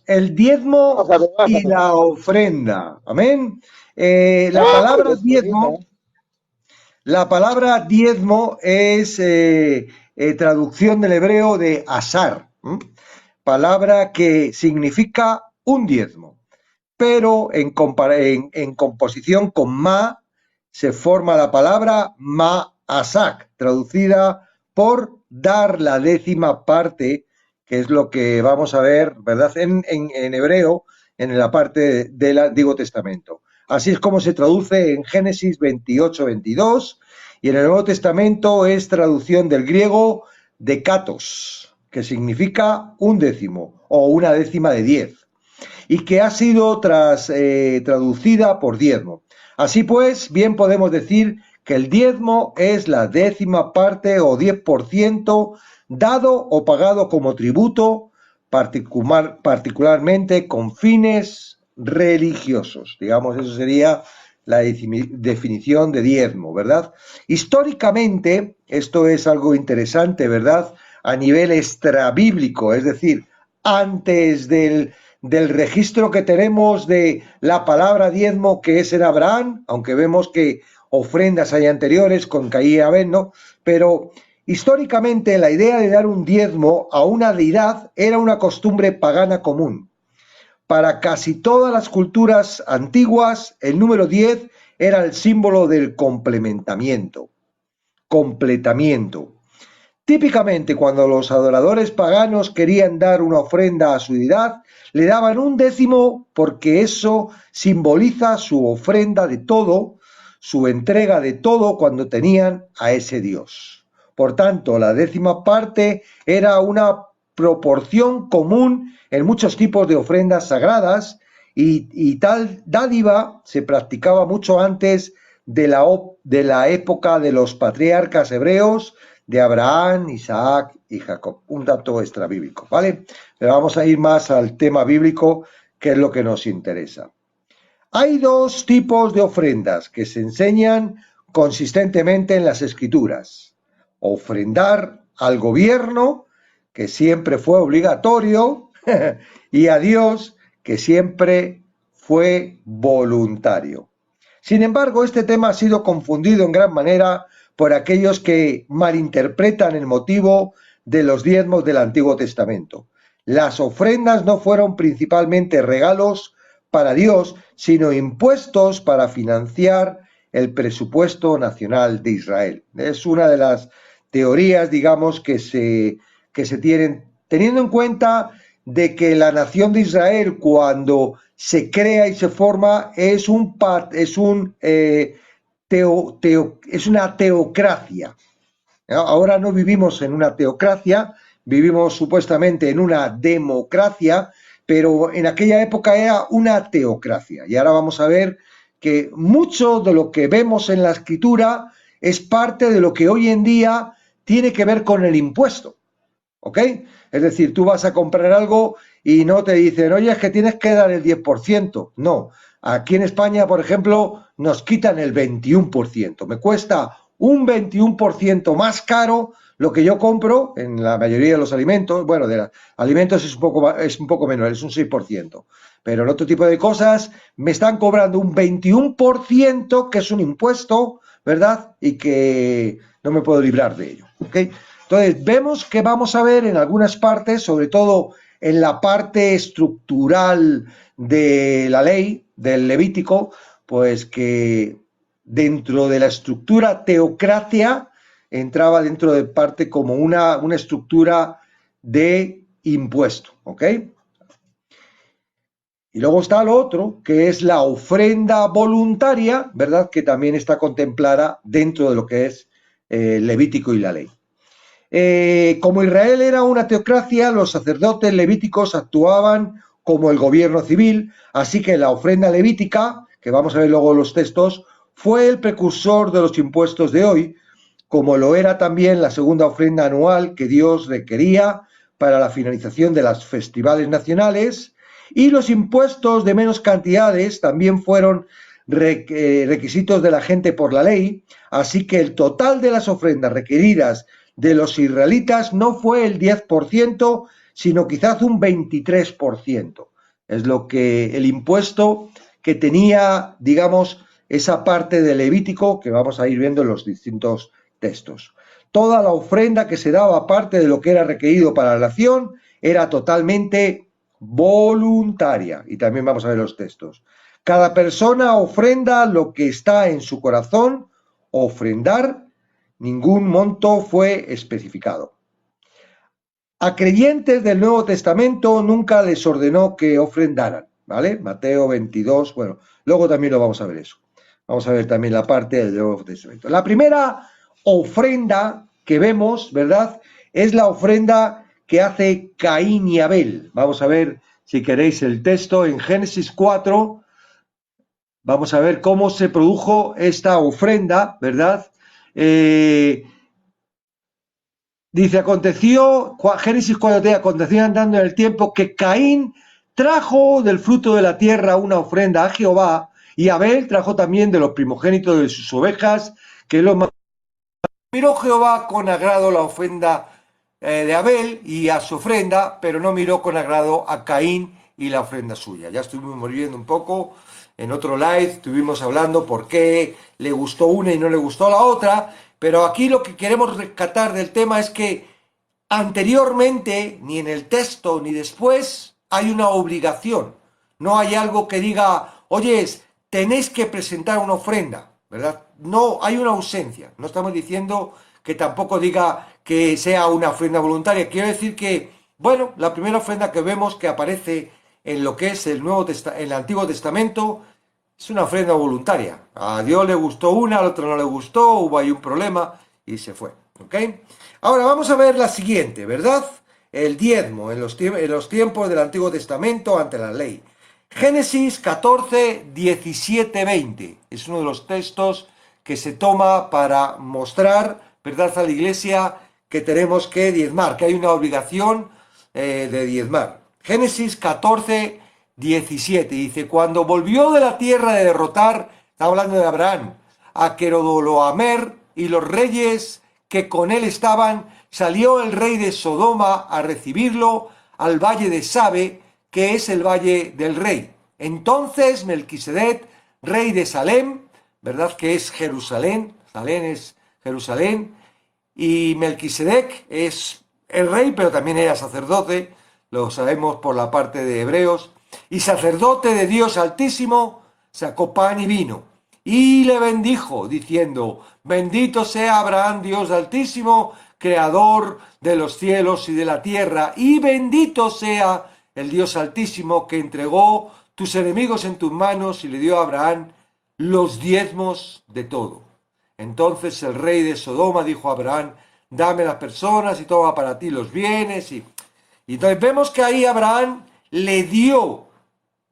el diezmo y la ofrenda. Amén. La palabra diezmo, es traducción del hebreo de asar, palabra que significa un diezmo, pero en composición con ma se forma la palabra ma'asak, traducida por dar la décima parte, que es lo que vamos a ver, ¿verdad? En hebreo, en la parte del Antiguo Testamento. Así es como se traduce en Génesis 28-22, y en el Nuevo Testamento es traducción del griego dekatos, que significa un décimo o una décima de 10, y que ha sido traducida por diezmo. Así pues, bien podemos decir que el diezmo es la décima parte o 10% dado o pagado como tributo, particularmente con fines religiosos. Digamos, eso sería la definición de diezmo, ¿verdad? Históricamente, esto es algo interesante, ¿verdad? A nivel extrabíblico, es decir, antes del registro que tenemos de la palabra diezmo, que es en Abraham, aunque vemos que ofrendas hay anteriores con Caín y Abel, ¿no? Pero históricamente la idea de dar un diezmo a una deidad era una costumbre pagana común. Para casi todas las culturas antiguas, el número 10 era el símbolo del completamiento. Típicamente, cuando los adoradores paganos querían dar una ofrenda a su deidad, le daban un décimo, porque eso simboliza su ofrenda de todo, su entrega de todo cuando tenían a ese Dios. Por tanto, la décima parte era una proporción común en muchos tipos de ofrendas sagradas, y tal dádiva se practicaba mucho antes de la época de los patriarcas hebreos, de Abraham, Isaac y Jacob. Un dato extrabíblico, ¿vale? Pero vamos a ir más al tema bíblico, que es lo que nos interesa. Hay dos tipos de ofrendas que se enseñan consistentemente en las Escrituras. Ofrendar al gobierno, que siempre fue obligatorio, y a Dios, que siempre fue voluntario. Sin embargo, este tema ha sido confundido en gran manera por aquellos que malinterpretan el motivo de los diezmos del Antiguo Testamento. Las ofrendas no fueron principalmente regalos para Dios, sino impuestos para financiar el presupuesto nacional de Israel. Es una de las teorías, digamos, que se tienen, teniendo en cuenta de que la nación de Israel, cuando se crea y se forma, es una teocracia. Ahora no vivimos en una teocracia, vivimos supuestamente en una democracia, pero en aquella época era una teocracia. Y ahora vamos a ver que mucho de lo que vemos en la Escritura es parte de lo que hoy en día tiene que ver con el impuesto. ¿Ok? Es decir, tú vas a comprar algo y no te dicen, oye, es que tienes que dar el 10%. No. Aquí en España, por ejemplo, nos quitan el 21%. Me cuesta un 21% más caro lo que yo compro en la mayoría de los alimentos. Bueno, de los alimentos es un poco menor, es un 6%. Pero en otro tipo de cosas me están cobrando un 21%, que es un impuesto, ¿verdad? Y que no me puedo librar de ello. ¿Ok? Entonces, vemos que vamos a ver en algunas partes, sobre todo en la parte estructural de la ley, del Levítico, pues que dentro de la estructura teocracia entraba dentro de parte como una estructura de impuesto, ¿ok? Y luego está lo otro, que es la ofrenda voluntaria, ¿verdad? Que también está contemplada dentro de lo que es el Levítico y la ley. Como Israel era una teocracia, los sacerdotes levíticos actuaban como el gobierno civil, así que la ofrenda levítica, que vamos a ver luego en los textos, fue el precursor de los impuestos de hoy, como lo era también la segunda ofrenda anual que Dios requería para la finalización de los festivales nacionales, y los impuestos de menos cantidades también fueron requisitos de la gente por la ley, así que el total de las ofrendas requeridas de los israelitas no fue el 10%, sino quizás un 23%. Es lo que el impuesto que tenía, digamos, esa parte de Levítico que vamos a ir viendo en los distintos textos. Toda la ofrenda que se daba, aparte de lo que era requerido para la nación, era totalmente voluntaria. Y también vamos a ver los textos. Cada persona ofrenda lo que está en su corazón, ofrendar, ningún monto fue especificado. A creyentes del Nuevo Testamento nunca les ordenó que ofrendaran, ¿vale? Mateo 22, bueno, luego también lo vamos a ver eso. Vamos a ver también la parte del Nuevo Testamento. La primera ofrenda que vemos, ¿verdad? Es la ofrenda que hace Caín y Abel. Vamos a ver, si queréis, el texto en Génesis 4. Vamos a ver cómo se produjo esta ofrenda, ¿verdad? Dice, aconteció, Génesis 4, aconteció andando en el tiempo que Caín trajo del fruto de la tierra una ofrenda a Jehová, y Abel trajo también de los primogénitos de sus ovejas, que los más. Miró Jehová con agrado la ofrenda de Abel y a su ofrenda, pero no miró con agrado a Caín y la ofrenda suya. Ya estuvimos viendo un poco en otro live, estuvimos hablando por qué le gustó una y no le gustó la otra, pero aquí lo que queremos rescatar del tema es que anteriormente, ni en el texto ni después, hay una obligación. No hay algo que diga, oye, tenéis que presentar una ofrenda, ¿verdad? No, hay una ausencia. No estamos diciendo que tampoco diga que sea una ofrenda voluntaria. Quiero decir que, bueno, la primera ofrenda que vemos que aparece en lo que es el el Antiguo Testamento es una ofrenda voluntaria. A Dios le gustó una, al otro no le gustó, hubo ahí un problema y se fue. ¿Ok? Ahora vamos a ver la siguiente, ¿verdad? El diezmo en los tiempos del Antiguo Testamento ante la ley. Génesis 14, 17, 20. Es uno de los textos que se toma para mostrar, ¿verdad?, a la iglesia que tenemos que diezmar, que hay una obligación de diezmar. Génesis 14, 17. Dice, cuando volvió de la tierra de derrotar, está hablando de Abraham, a Quedorlaomer y los reyes que con él estaban, salió el rey de Sodoma a recibirlo al valle de Sabe, que es el valle del rey. Entonces Melquisedec, rey de Salem, ¿verdad?, que es Jerusalén, Salem es Jerusalén, y Melquisedec es el rey, pero también era sacerdote, lo sabemos por la parte de Hebreos, y sacerdote de Dios Altísimo, sacó pan y vino, y le bendijo, diciendo, bendito sea Abraham, Dios Altísimo, creador de los cielos y de la tierra, y bendito sea el Dios Altísimo que entregó tus enemigos en tus manos y le dio a Abraham los diezmos de todo. Entonces el rey de Sodoma dijo a Abraham, dame las personas y toma para ti los bienes. Y entonces vemos que ahí Abraham le dio,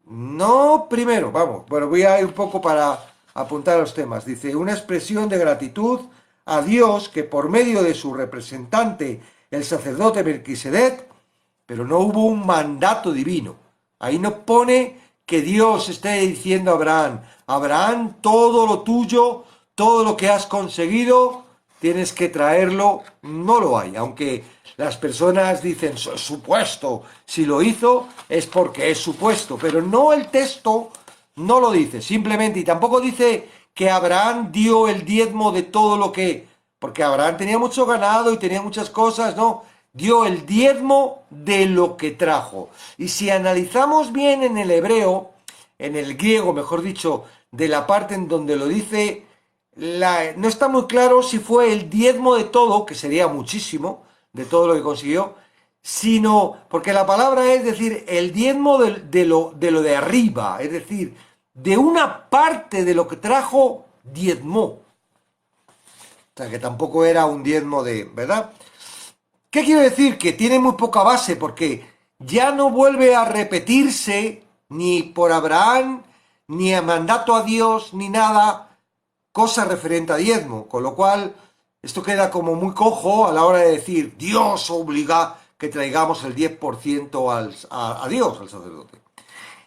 no primero, vamos, bueno, voy a ir un poco para apuntar a los temas. Dice, una expresión de gratitud a Dios que por medio de su representante, el sacerdote Melquisedec, pero no hubo un mandato divino. Ahí no pone que Dios esté diciendo a Abraham, Abraham, todo lo tuyo, todo lo que has conseguido, tienes que traerlo. No lo hay, aunque las personas dicen, supuesto, si lo hizo es porque es supuesto, pero no, el texto no lo dice, simplemente, y tampoco dice que Abraham dio el diezmo de todo lo que, porque Abraham tenía mucho ganado y tenía muchas cosas, no, dio el diezmo de lo que trajo. Y si analizamos bien en el hebreo, en el griego, mejor dicho, de la parte en donde lo dice, no está muy claro si fue el diezmo de todo, que sería muchísimo, de todo lo que consiguió, sino, porque la palabra es decir, el diezmo de lo de arriba, es decir, de una parte de lo que trajo, diezmó. O sea, que tampoco era un diezmo de, ¿verdad? ¿Qué quiero decir? Que tiene muy poca base, porque ya no vuelve a repetirse, ni por Abraham, ni a mandato a Dios, ni nada, cosa referente a diezmo, con lo cual esto queda como muy cojo a la hora de decir, Dios obliga que traigamos el 10% a Dios, al sacerdote.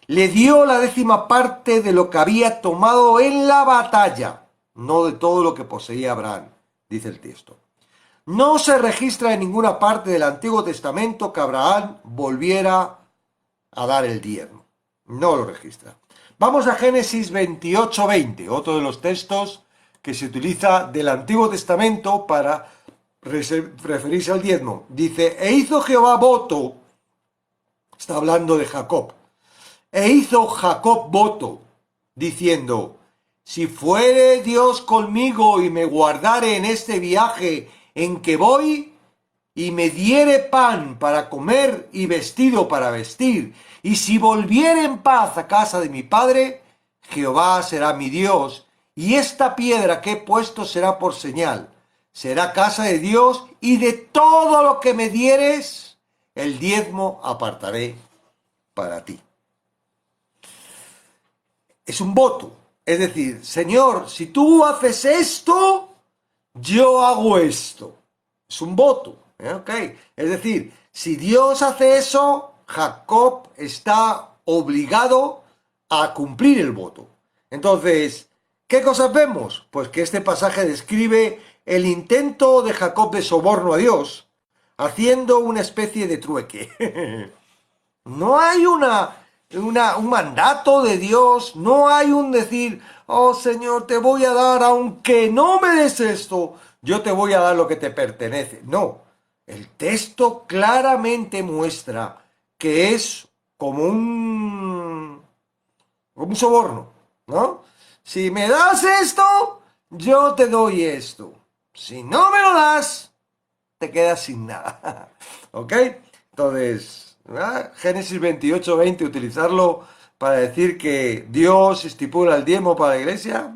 Le dio la 10ª parte de lo que había tomado en la batalla, no de todo lo que poseía Abraham, dice el texto. No se registra en ninguna parte del Antiguo Testamento que Abraham volviera a dar el diezmo. No lo registra. Vamos a Génesis 28:20, otro de los textos que se utiliza del Antiguo Testamento para referirse al diezmo. Dice, e hizo Jehová voto, está hablando de Jacob, e hizo Jacob voto, diciendo, si fuere Dios conmigo y me guardare en este viaje en que voy, y me diere pan para comer y vestido para vestir, y si volviere en paz a casa de mi padre, Jehová será mi Dios, y esta piedra que he puesto será por señal. Será casa de Dios, y de todo lo que me dieres, el diezmo apartaré para ti. Es un voto. Es decir, Señor, si tú haces esto, yo hago esto. Es un voto. Okay. Es decir, si Dios hace eso, Jacob está obligado a cumplir el voto. Entonces, ¿qué cosas vemos? Pues que este pasaje describe el intento de Jacob de soborno a Dios, haciendo una especie de trueque. No hay un mandato de Dios, no hay un decir, oh Señor, te voy a dar, aunque no me des esto, yo te voy a dar lo que te pertenece. No. El texto claramente muestra que es como un soborno, ¿no? Si me das esto, yo te doy esto. Si no me lo das, te quedas sin nada. ¿Ok? Entonces, Génesis 28:20, utilizarlo para decir que Dios estipula el diezmo para la iglesia.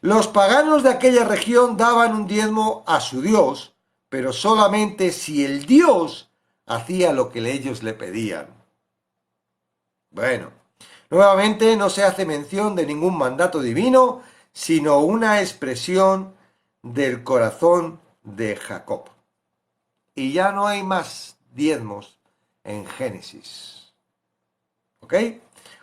Los paganos de aquella región daban un diezmo a su Dios, pero solamente si el Dios hacía lo que ellos le pedían. Bueno, nuevamente no se hace mención de ningún mandato divino, sino una expresión del corazón de Jacob. Y ya no hay más diezmos en Génesis. ¿Ok?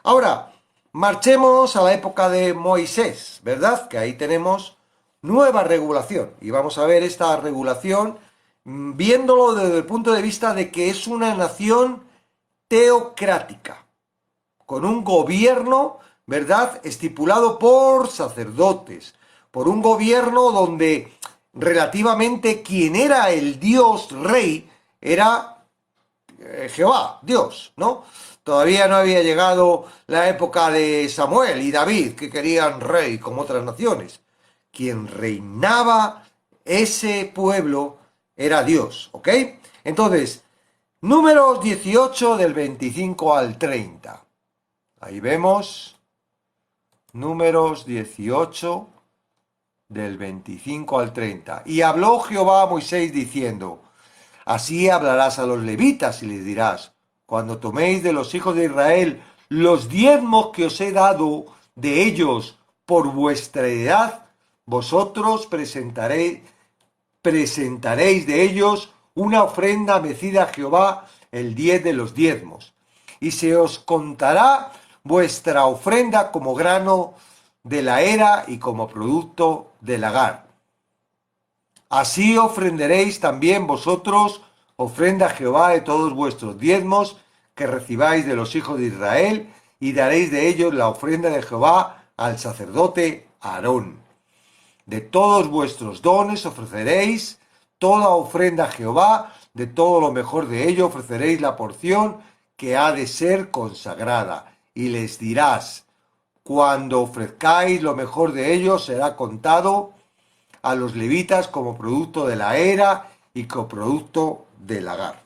Ahora, marchemos a la época de Moisés, ¿verdad? Que ahí tenemos nueva regulación. Y vamos a ver esta regulación viéndolo desde el punto de vista de que es una nación teocrática, con un gobierno, ¿verdad?, estipulado por sacerdotes, por un gobierno donde relativamente quien era el Dios rey era Jehová, Dios, ¿no? Todavía no había llegado la época de Samuel y David, que querían rey como otras naciones. Quien reinaba ese pueblo era Dios, ¿ok? Entonces, Números 18 del 25 al 30. Ahí vemos Números 18 del 25 al 30. Y habló Jehová a Moisés diciendo, así hablarás a los levitas y les dirás, cuando toméis de los hijos de Israel los diezmos que os he dado de ellos por vuestra heredad, vosotros presentaréis de ellos una ofrenda mecida a Jehová el 10 de los diezmos. Y se os contará vuestra ofrenda como grano de la era y como producto del lagar. Así ofrenderéis también vosotros ofrenda a Jehová de todos vuestros diezmos que recibáis de los hijos de Israel, y daréis de ellos la ofrenda de Jehová al sacerdote Aarón. De todos vuestros dones ofreceréis toda ofrenda a Jehová, de todo lo mejor de ello ofreceréis la porción que ha de ser consagrada. Y les dirás, cuando ofrezcáis lo mejor de ello será contado a los levitas como producto de la era y como producto del lagar.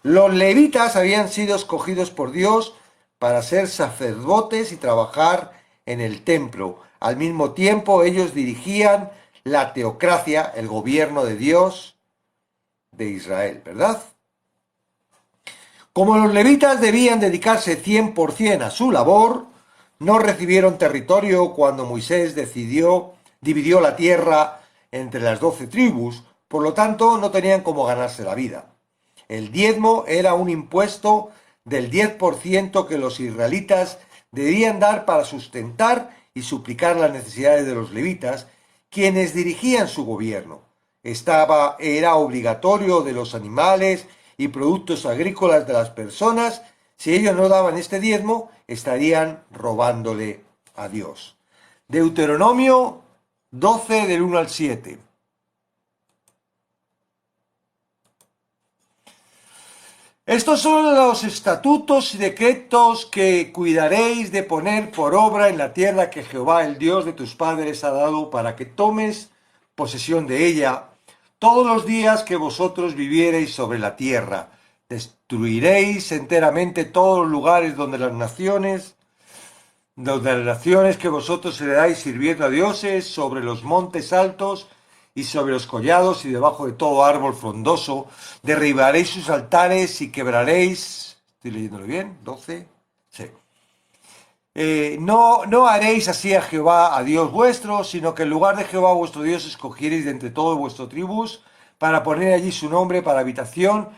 Los levitas habían sido escogidos por Dios para ser sacerdotes y trabajar en el templo. Al mismo tiempo ellos dirigían la teocracia, el gobierno de Dios de Israel, ¿verdad? Como los levitas debían dedicarse 100% a su labor, no recibieron territorio cuando Moisés dividió la tierra entre las 12 tribus, por lo tanto no tenían cómo ganarse la vida. El diezmo era un impuesto del 10% que los israelitas debían dar para sustentar y suplicar las necesidades de los levitas, quienes dirigían su gobierno. Era obligatorio de los animales y productos agrícolas de las personas Si ellos no daban este diezmo, estarían robándole a Dios. Deuteronomio 12 del 1 al 7. Estos son los estatutos y decretos que cuidaréis de poner por obra en la tierra que Jehová, el Dios de tus padres, ha dado para que tomes posesión de ella todos los días que vosotros viviereis sobre la tierra. Destruiréis enteramente todos los lugares donde las naciones que vosotros heredáis sirviendo a dioses, sobre los montes altos y sobre los collados y debajo de todo árbol frondoso, derribaréis sus altares y quebraréis. ¿Estoy leyéndolo bien? 12. Sí. No haréis así a Jehová, a Dios vuestro, sino que en lugar de Jehová vuestro Dios escogiereis de entre todos vuestros tribus para poner allí su nombre para habitación.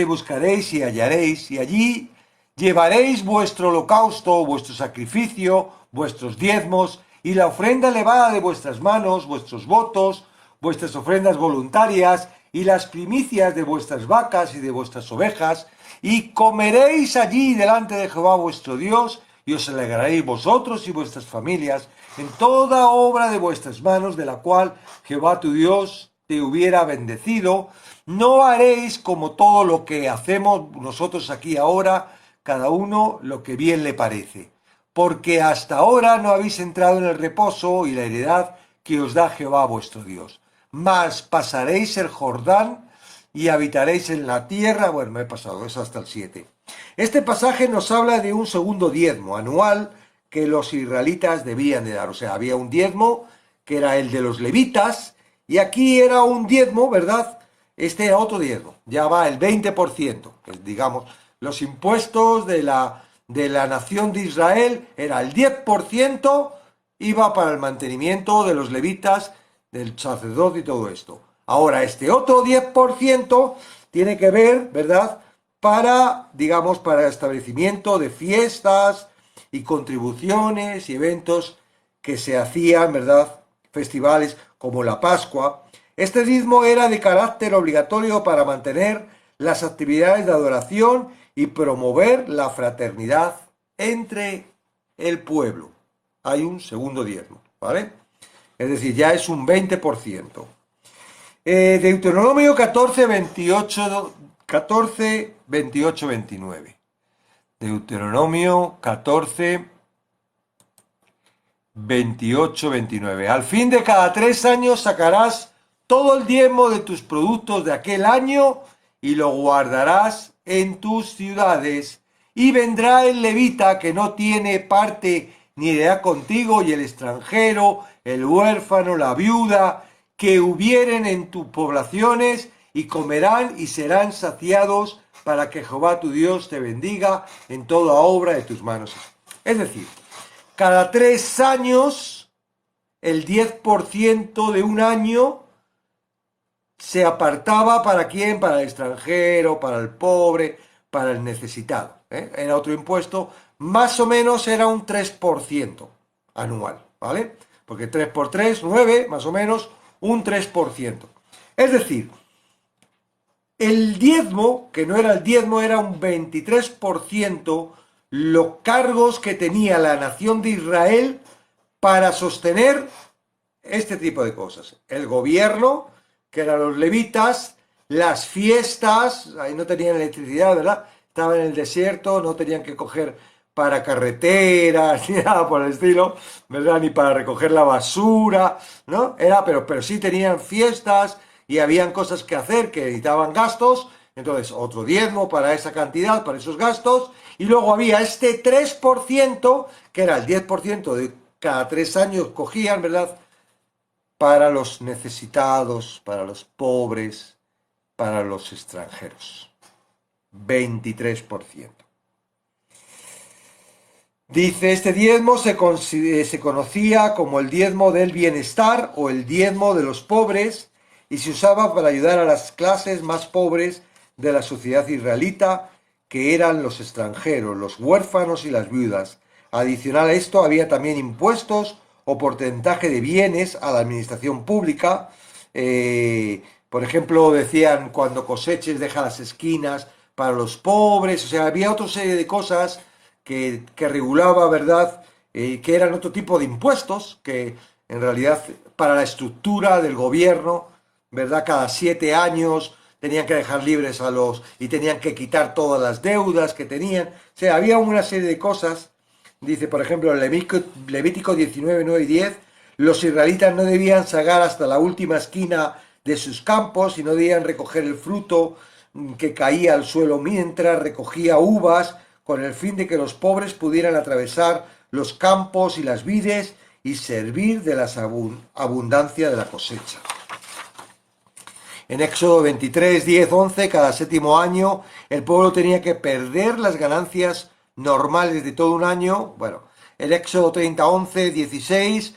Buscaréis y hallaréis, y allí llevaréis vuestro holocausto, vuestro sacrificio, vuestros diezmos y la ofrenda elevada de vuestras manos, vuestros votos, vuestras ofrendas voluntarias y las primicias de vuestras vacas y de vuestras ovejas, y comeréis allí delante de Jehová vuestro Dios, y os alegraréis vosotros y vuestras familias en toda obra de vuestras manos, de la cual Jehová tu Dios te hubiera bendecido. No haréis como todo lo que hacemos nosotros aquí ahora, cada uno lo que bien le parece, porque hasta ahora no habéis entrado en el reposo y la heredad que os da Jehová vuestro Dios. Mas pasaréis el Jordán y habitaréis en la tierra. Bueno, me he pasado, es hasta el 7. Este pasaje nos habla de un segundo diezmo anual que los israelitas debían de dar. O sea, había un diezmo que era el de los levitas, y aquí era un diezmo, ¿verdad? Este era otro diezmo, ya va el 20%, que digamos, los impuestos de la nación de Israel era el 10%, iba para el mantenimiento de los levitas, del sacerdote y todo esto. Ahora, este otro 10% tiene que ver, ¿verdad?, para, digamos, para el establecimiento de fiestas y contribuciones y eventos que se hacían, ¿verdad?, festivales como la Pascua. Este diezmo era de carácter obligatorio para mantener las actividades de adoración y promover la fraternidad entre el pueblo. Hay un segundo diezmo, ¿vale? Es decir, ya es un 20%. Deuteronomio 14, 28, 29. Deuteronomio 14, 28, 29. Al fin de cada 3 años sacarás todo el diezmo de tus productos de aquel año y lo guardarás en tus ciudades. Y vendrá el levita que no tiene parte ni idea contigo, y el extranjero, el huérfano, la viuda, que hubieren en tus poblaciones, y comerán y serán saciados, para que Jehová tu Dios te bendiga en toda obra de tus manos. Es decir, cada 3 años, el 10% de un año se apartaba ¿para quién? Para el extranjero, para el pobre, para el necesitado. Era otro impuesto, más o menos era un 3% anual, ¿vale? Porque 3 por 3, 9, más o menos un 3%. Es decir, el diezmo, que no era el diezmo, era un 23%, los cargos que tenía la nación de Israel para sostener este tipo de cosas. El gobierno, que eran los levitas, las fiestas, ahí no tenían electricidad, ¿verdad? Estaban en el desierto, no tenían que coger para carreteras, ni nada por el estilo, ¿verdad? Ni para recoger la basura, ¿no? Pero sí tenían fiestas y habían cosas que hacer que necesitaban gastos, entonces otro diezmo para esa cantidad, para esos gastos, y luego había este 3%, que era el 10% de cada 3 años cogían, ¿verdad?, para los necesitados, para los pobres, para los extranjeros. 23%. Dice, este diezmo se conocía como el diezmo del bienestar o el diezmo de los pobres, y se usaba para ayudar a las clases más pobres de la sociedad israelita, que eran los extranjeros, los huérfanos y las viudas. Adicional a esto, había también impuestos o porcentaje de bienes a la administración pública. Por ejemplo, decían, cuando coseches, deja las esquinas para los pobres, o sea, había otra serie de cosas que regulaba, ¿verdad? Que eran otro tipo de impuestos, que en realidad para la estructura del gobierno, ¿verdad? Cada 7 años tenían que dejar libres a los... y tenían que quitar todas las deudas que tenían. O sea, había una serie de cosas. Dice, por ejemplo, en Levítico 19, 9 y 10, los israelitas no debían sacar hasta la última esquina de sus campos y no debían recoger el fruto que caía al suelo mientras recogía uvas, con el fin de que los pobres pudieran atravesar los campos y las vides y servir de la abundancia de la cosecha. En Éxodo 23, 10, 11, cada 7º año el pueblo tenía que perder las ganancias normales de todo un año. Bueno, en Éxodo 30, 11, 16,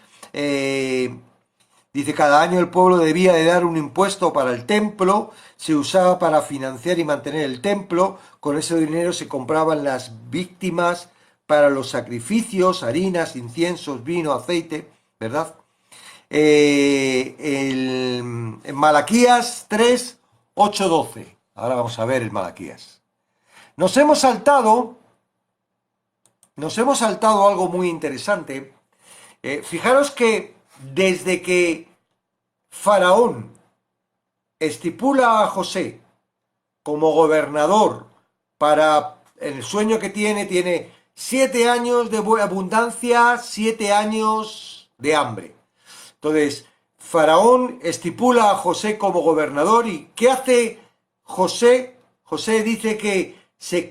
dice, cada año el pueblo debía de dar un impuesto para el templo, se usaba para financiar y mantener el templo, con ese dinero se compraban las víctimas para los sacrificios, harinas, inciensos, vino, aceite, ¿verdad? En Malaquías 3, 8, 12. Ahora vamos a ver el Malaquías. Nos hemos saltado algo muy interesante. Fijaros que desde que Faraón estipula a José como gobernador para el sueño que tiene 7 años de abundancia, 7 años de hambre. Entonces, Faraón estipula a José como gobernador y ¿qué hace José? José dice que se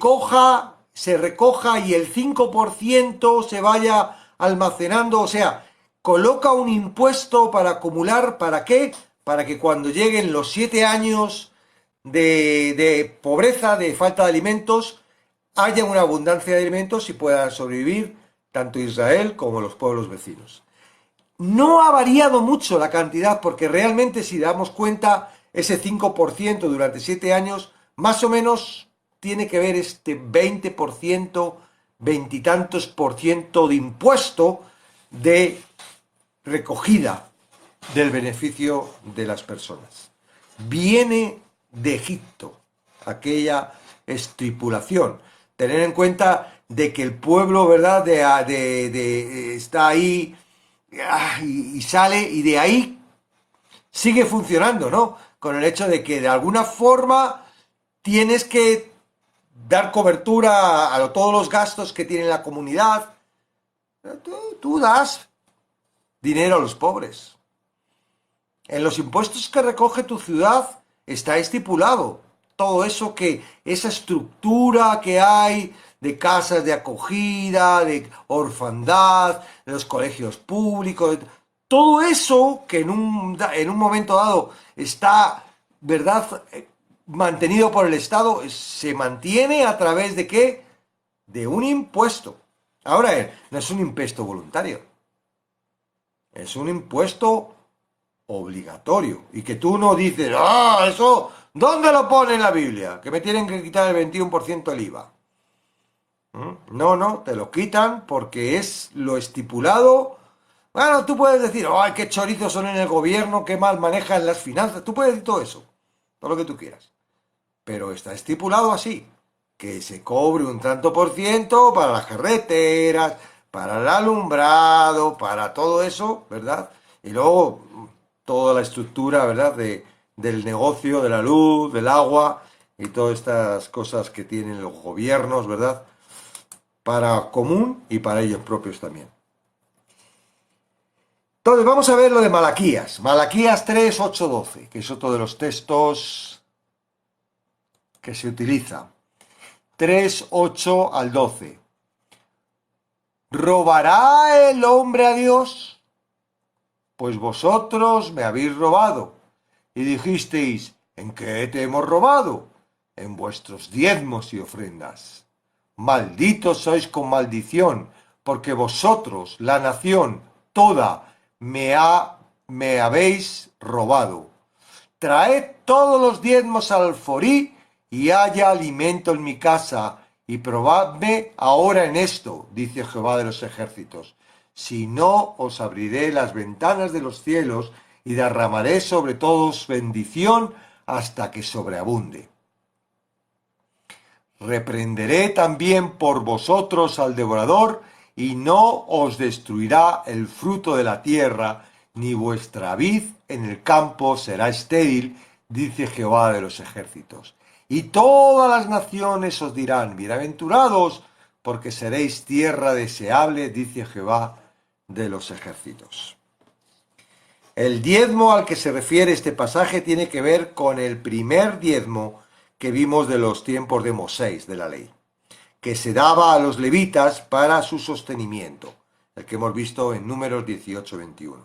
recoja y el 5% se vaya almacenando, o sea, coloca un impuesto para acumular, ¿para qué? Para que cuando lleguen los 7 años de pobreza, de falta de alimentos, haya una abundancia de alimentos y puedan sobrevivir tanto Israel como los pueblos vecinos. No ha variado mucho la cantidad porque realmente si damos cuenta ese 5% durante 7 años, más o menos tiene que ver este 20%, 20 y tantos por ciento de impuesto de recogida del beneficio de las personas. Viene de Egipto aquella estipulación. Tener en cuenta de que el pueblo, ¿verdad?, está ahí y sale y de ahí sigue funcionando, ¿no? Con el hecho de que de alguna forma tienes que dar cobertura a todos los gastos que tiene la comunidad. Tú das dinero a los pobres. En los impuestos que recoge tu ciudad está estipulado todo eso, que esa estructura que hay de casas de acogida, de orfandad, de los colegios públicos, todo eso que en un momento dado está, ¿verdad?, mantenido por el Estado, se mantiene a través de ¿qué? De un impuesto. Ahora, no es un impuesto voluntario, es un impuesto obligatorio. Y que tú no dices, eso, ¿dónde lo pone en la Biblia? Que me tienen que quitar el 21% del IVA. No, te lo quitan porque es lo estipulado. Bueno, tú puedes decir, ¡ay, qué chorizos son en el gobierno, qué mal manejan las finanzas! Tú puedes decir todo eso, todo lo que tú quieras. Pero está estipulado así, que se cobre un tanto por ciento para las carreteras, para el alumbrado, para todo eso, ¿verdad? Y luego toda la estructura, ¿verdad?, del negocio, de la luz, del agua y todas estas cosas que tienen los gobiernos, ¿verdad?, para común y para ellos propios también. Entonces vamos a ver lo de Malaquías. Malaquías 3, 8, 12, que es otro de los textos que se utiliza. 3, 8 al 12. ¿Robará el hombre a Dios? Pues vosotros me habéis robado. Y dijisteis, ¿en qué te hemos robado? En vuestros diezmos y ofrendas. Malditos sois con maldición, porque vosotros, la nación toda, me habéis robado. Traed todos los diezmos al alforí y haya alimento en mi casa, y probadme ahora en esto, dice Jehová de los ejércitos. Si no, os abriré las ventanas de los cielos y derramaré sobre todos bendición hasta que sobreabunde. Reprenderé también por vosotros al devorador, y no os destruirá el fruto de la tierra, ni vuestra vid en el campo será estéril, dice Jehová de los ejércitos. Y todas las naciones os dirán, bienaventurados, porque seréis tierra deseable, dice Jehová de los ejércitos. El diezmo al que se refiere este pasaje tiene que ver con el primer diezmo que vimos de los tiempos de Moisés, de la ley, que se daba a los levitas para su sostenimiento, el que hemos visto en Números 18-21.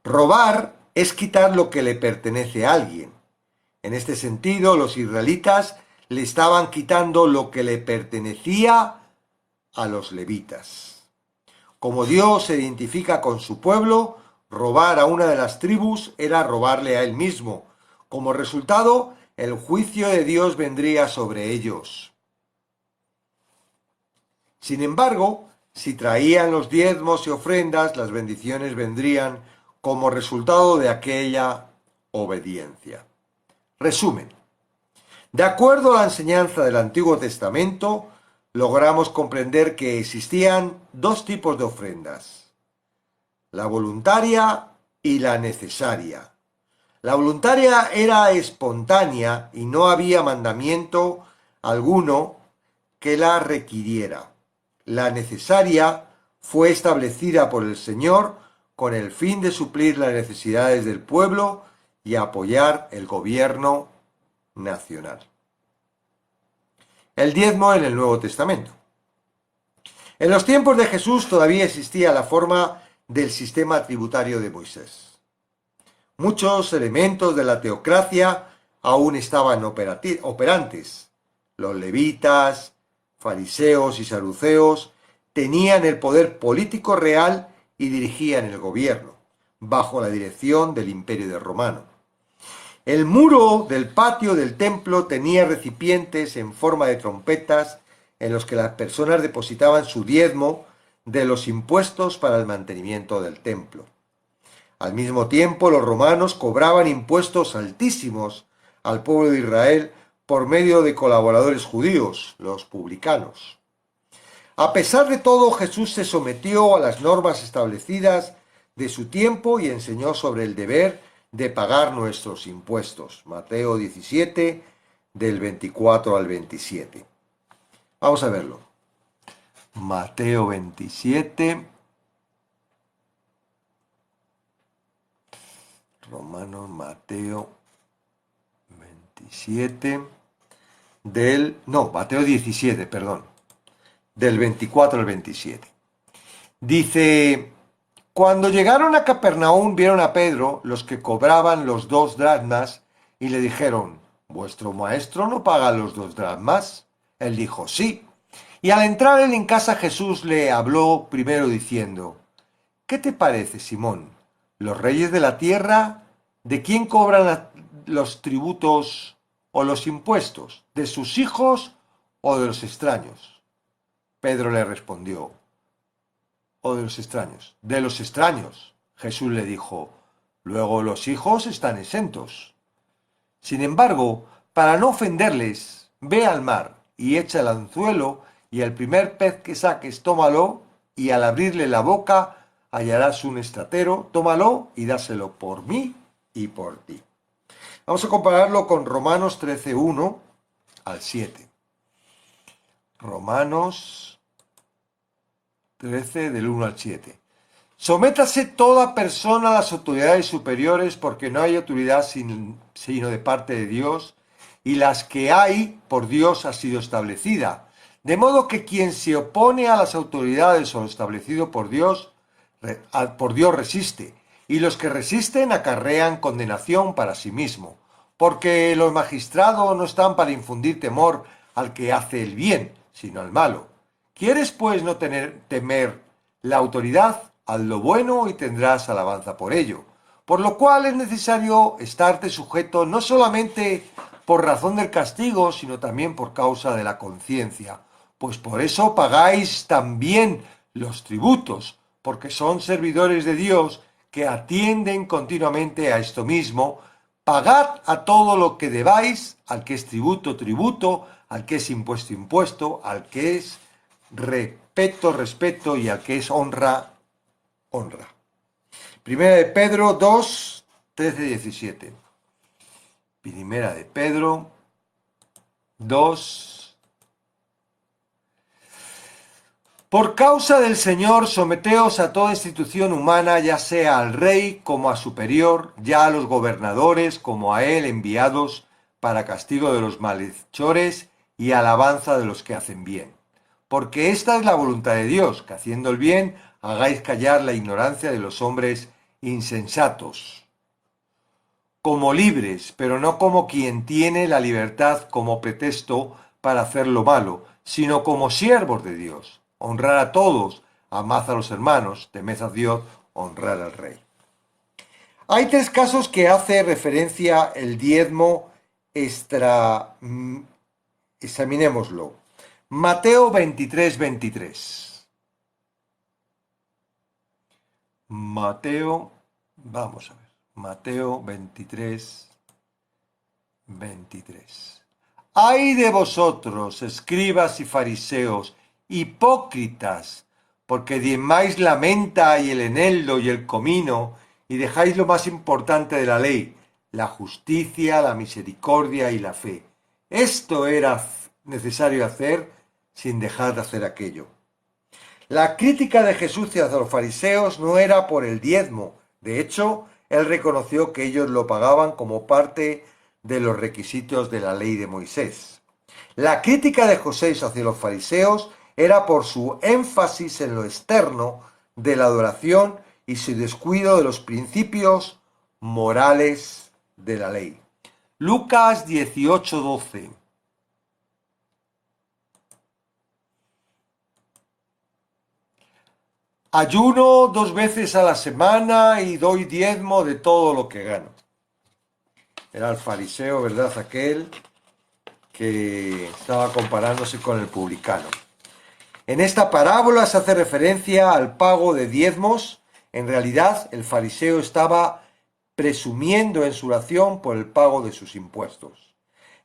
Robar es quitar lo que le pertenece a alguien. En este sentido, los israelitas le estaban quitando lo que le pertenecía a los levitas. Como Dios se identifica con su pueblo, robar a una de las tribus era robarle a él mismo. Como resultado, el juicio de Dios vendría sobre ellos. Sin embargo, si traían los diezmos y ofrendas, las bendiciones vendrían como resultado de aquella obediencia. Resumen. De acuerdo a la enseñanza del Antiguo Testamento, logramos comprender que existían dos tipos de ofrendas: la voluntaria y la necesaria. La voluntaria era espontánea y no había mandamiento alguno que la requiriera. La necesaria fue establecida por el Señor con el fin de suplir las necesidades del pueblo y apoyar el gobierno nacional. El diezmo en el Nuevo Testamento. En los tiempos de Jesús todavía existía la forma del sistema tributario de Moisés. Muchos elementos de la teocracia aún estaban operantes. Los levitas, fariseos y saduceos tenían el poder político real y dirigían el gobierno, bajo la dirección del Imperio Romano. El muro del patio del templo tenía recipientes en forma de trompetas en los que las personas depositaban su diezmo de los impuestos para el mantenimiento del templo. Al mismo tiempo, los romanos cobraban impuestos altísimos al pueblo de Israel por medio de colaboradores judíos, los publicanos. A pesar de todo, Jesús se sometió a las normas establecidas de su tiempo y enseñó sobre el deber de pagar nuestros impuestos. Mateo 17, del 24 al 27. Vamos a verlo. Mateo 27. Mateo 27 Mateo 17, perdón, del 24 al 27. Dice: cuando llegaron a Capernaum vieron a Pedro, los que cobraban los 2 dracmas, y le dijeron: ¿vuestro maestro no paga los 2 dracmas? Él dijo: sí. Y al entrar él en casa, Jesús le habló primero diciendo: ¿qué te parece, Simón? ¿Los reyes de la tierra de quién cobran los tributos o los impuestos? ¿De sus hijos o de los extraños? Pedro le respondió: ¿o de los extraños? De los extraños. Jesús le dijo: luego los hijos están exentos. Sin embargo, para no ofenderles, ve al mar y echa el anzuelo, y el primer pez que saques, tómalo, y al abrirle la boca hallarás un estratero, tómalo y dáselo por mí y por ti. Vamos a compararlo con Romanos 13, 1 al 7. Romanos 13, del 1 al 7. Sométase toda persona a las autoridades superiores, porque no hay autoridad sino de parte de Dios, y las que hay por Dios ha sido establecida. De modo que quien se opone a las autoridades o lo establecido por Dios resiste, y los que resisten acarrean condenación para sí mismo, porque los magistrados no están para infundir temor al que hace el bien, sino al malo. ¿Quieres pues no temer la autoridad? Haz lo bueno y tendrás alabanza por ello. Por lo cual es necesario estarte sujeto no solamente por razón del castigo, sino también por causa de la conciencia. Pues por eso pagáis también los tributos, porque son servidores de Dios que atienden continuamente a esto mismo. Pagad a todo lo que debáis, al que es tributo, tributo, al que es impuesto, impuesto, al que es respeto, respeto, y al que es honra, honra. Primera de Pedro 2, 13, 17. Primera de Pedro 2. Por causa del Señor, someteos a toda institución humana, ya sea al rey como a superior, ya a los gobernadores como a él enviados para castigo de los malhechores y alabanza de los que hacen bien. Porque esta es la voluntad de Dios, que haciendo el bien hagáis callar la ignorancia de los hombres insensatos, como libres, pero no como quien tiene la libertad como pretexto para hacer lo malo, sino como siervos de Dios. Honrar a todos, amad a los hermanos, temed a Dios, honrar al rey. Hay tres casos que hace referencia el diezmo examinémoslo. Mateo 23, 23. Mateo 23, 23. ¡Ay de vosotros, escribas y fariseos, hipócritas, porque diezmáis la menta y el eneldo y el comino, y dejáis lo más importante de la ley, la justicia, la misericordia y la fe! Esto era necesario hacer sin dejar de hacer aquello. La crítica de Jesús hacia los fariseos no era por el diezmo. De hecho, él reconoció que ellos lo pagaban como parte de los requisitos de la ley de Moisés. La crítica de José hacia los fariseos era por su énfasis en lo externo de la adoración y su descuido de los principios morales de la ley. Lucas 18, 12. Ayuno 2 veces a la semana y doy diezmo de todo lo que gano. Era el fariseo, ¿verdad? Aquel que estaba comparándose con el publicano. En esta parábola se hace referencia al pago de diezmos. En realidad, el fariseo estaba presumiendo en su oración por el pago de sus impuestos.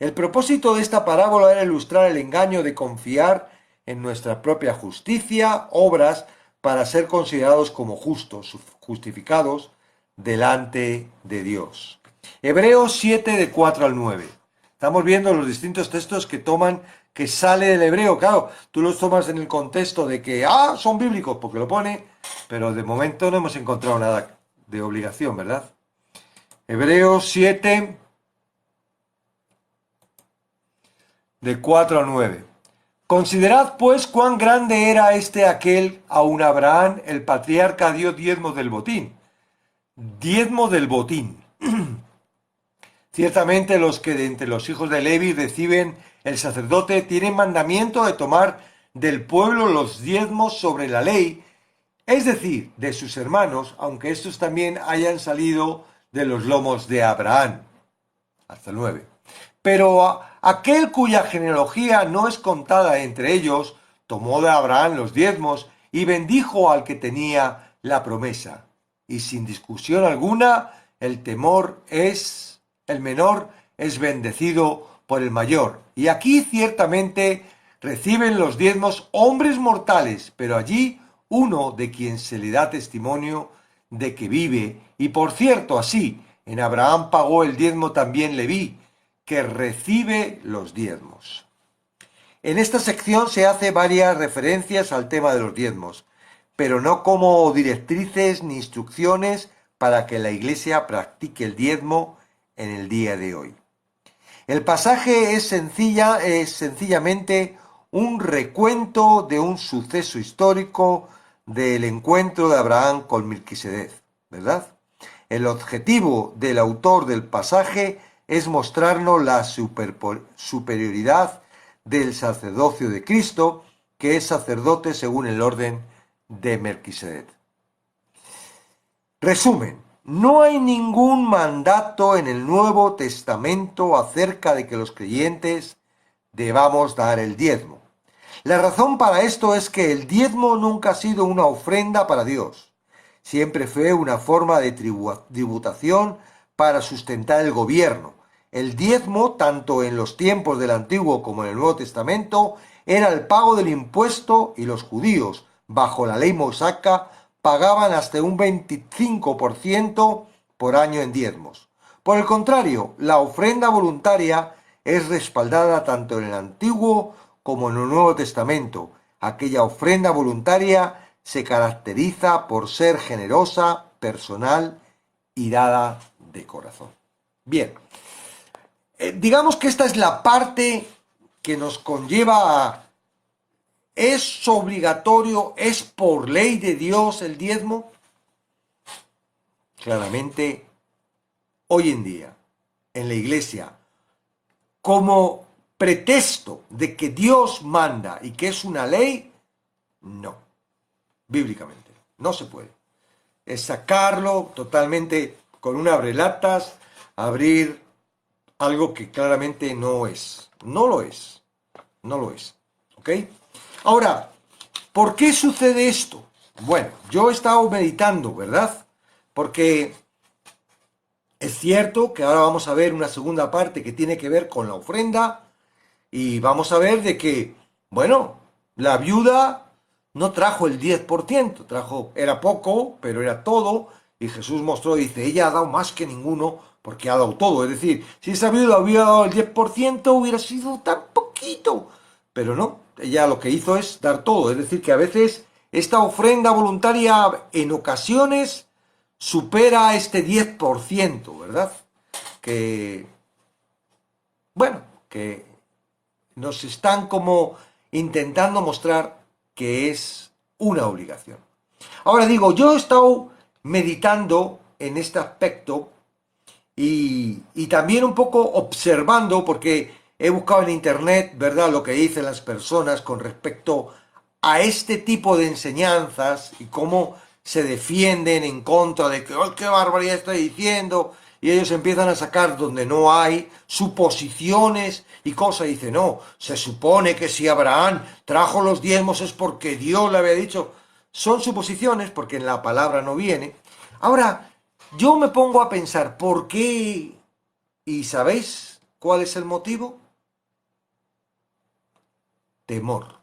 El propósito de esta parábola era ilustrar el engaño de confiar en nuestra propia justicia, obras, para ser considerados como justos, justificados delante de Dios. Hebreos 7, de 4 al 9. Estamos viendo los distintos textos que sale del hebreo. Claro, tú los tomas en el contexto de que, son bíblicos, porque lo pone, pero de momento no hemos encontrado nada de obligación, ¿verdad? Hebreos 7, de 4 a 9. Considerad pues cuán grande era aquel, aun Abraham, el patriarca, dio diezmo del botín. Diezmo del botín. Ciertamente los que de entre los hijos de Levi reciben el sacerdote tienen mandamiento de tomar del pueblo los diezmos sobre la ley, es decir, de sus hermanos, aunque estos también hayan salido de los lomos de Abraham. Hasta el 9. Pero aquel cuya genealogía no es contada entre ellos, tomó de Abraham los diezmos y bendijo al que tenía la promesa. Y sin discusión alguna, el menor es bendecido por el mayor. Y aquí ciertamente reciben los diezmos hombres mortales, pero allí uno de quien se le da testimonio de que vive. Y por cierto, así, en Abraham pagó el diezmo también Leví, que recibe los diezmos. En esta sección se hace varias referencias al tema de los diezmos, pero no como directrices ni instrucciones para que la Iglesia practique el diezmo en el día de hoy. El pasaje es sencillamente un recuento de un suceso histórico del encuentro de Abraham con Melquisedec, ¿verdad? El objetivo del autor del pasaje es mostrarnos la superioridad del sacerdocio de Cristo, que es sacerdote según el orden de Melquisedec. Resumen, no hay ningún mandato en el Nuevo Testamento acerca de que los creyentes debamos dar el diezmo. La razón para esto es que el diezmo nunca ha sido una ofrenda para Dios. Siempre fue una forma de tributación para sustentar el gobierno. El diezmo, tanto en los tiempos del Antiguo como en el Nuevo Testamento, era el pago del impuesto y los judíos, bajo la ley mosaica, pagaban hasta un 25% por año en diezmos. Por el contrario, la ofrenda voluntaria es respaldada tanto en el Antiguo como en el Nuevo Testamento. Aquella ofrenda voluntaria se caracteriza por ser generosa, personal y dada de corazón. Bien, digamos que esta es la parte que nos conlleva a... ¿Es obligatorio, es por ley de Dios el diezmo? Claramente, hoy en día, en la iglesia, como pretexto de que Dios manda y que es una ley, no, bíblicamente, no se puede. Es sacarlo totalmente con un abrelatas, abrir algo que claramente no es, no lo es, no lo es, ¿ok? Ahora, ¿por qué sucede esto? Bueno, yo he estado meditando, ¿verdad? Porque es cierto que ahora vamos a ver una segunda parte que tiene que ver con la ofrenda y vamos a ver de que, bueno, la viuda no trajo el 10%, era poco, pero era todo, y Jesús mostró, dice, ella ha dado más que ninguno porque ha dado todo. Es decir, si esa viuda hubiera dado el 10%, hubiera sido tan poquito, pero no, ella lo que hizo es dar todo. Es decir, que a veces esta ofrenda voluntaria en ocasiones supera este 10%, ¿verdad? Que, bueno, que nos están como intentando mostrar que es una obligación. Ahora digo, yo he estado meditando en este aspecto y también un poco observando, porque he buscado en internet, ¿verdad?, lo que dicen las personas con respecto a este tipo de enseñanzas y cómo se defienden en contra de que, ¡oh, qué barbaridad estoy diciendo! Y ellos empiezan a sacar donde no hay suposiciones y cosas. Y dicen, no, se supone que si Abraham trajo los diezmos es porque Dios le había dicho. Son suposiciones porque en la palabra no viene. Ahora, yo me pongo a pensar, ¿por qué? ¿Y sabéis cuál es el motivo? Temor.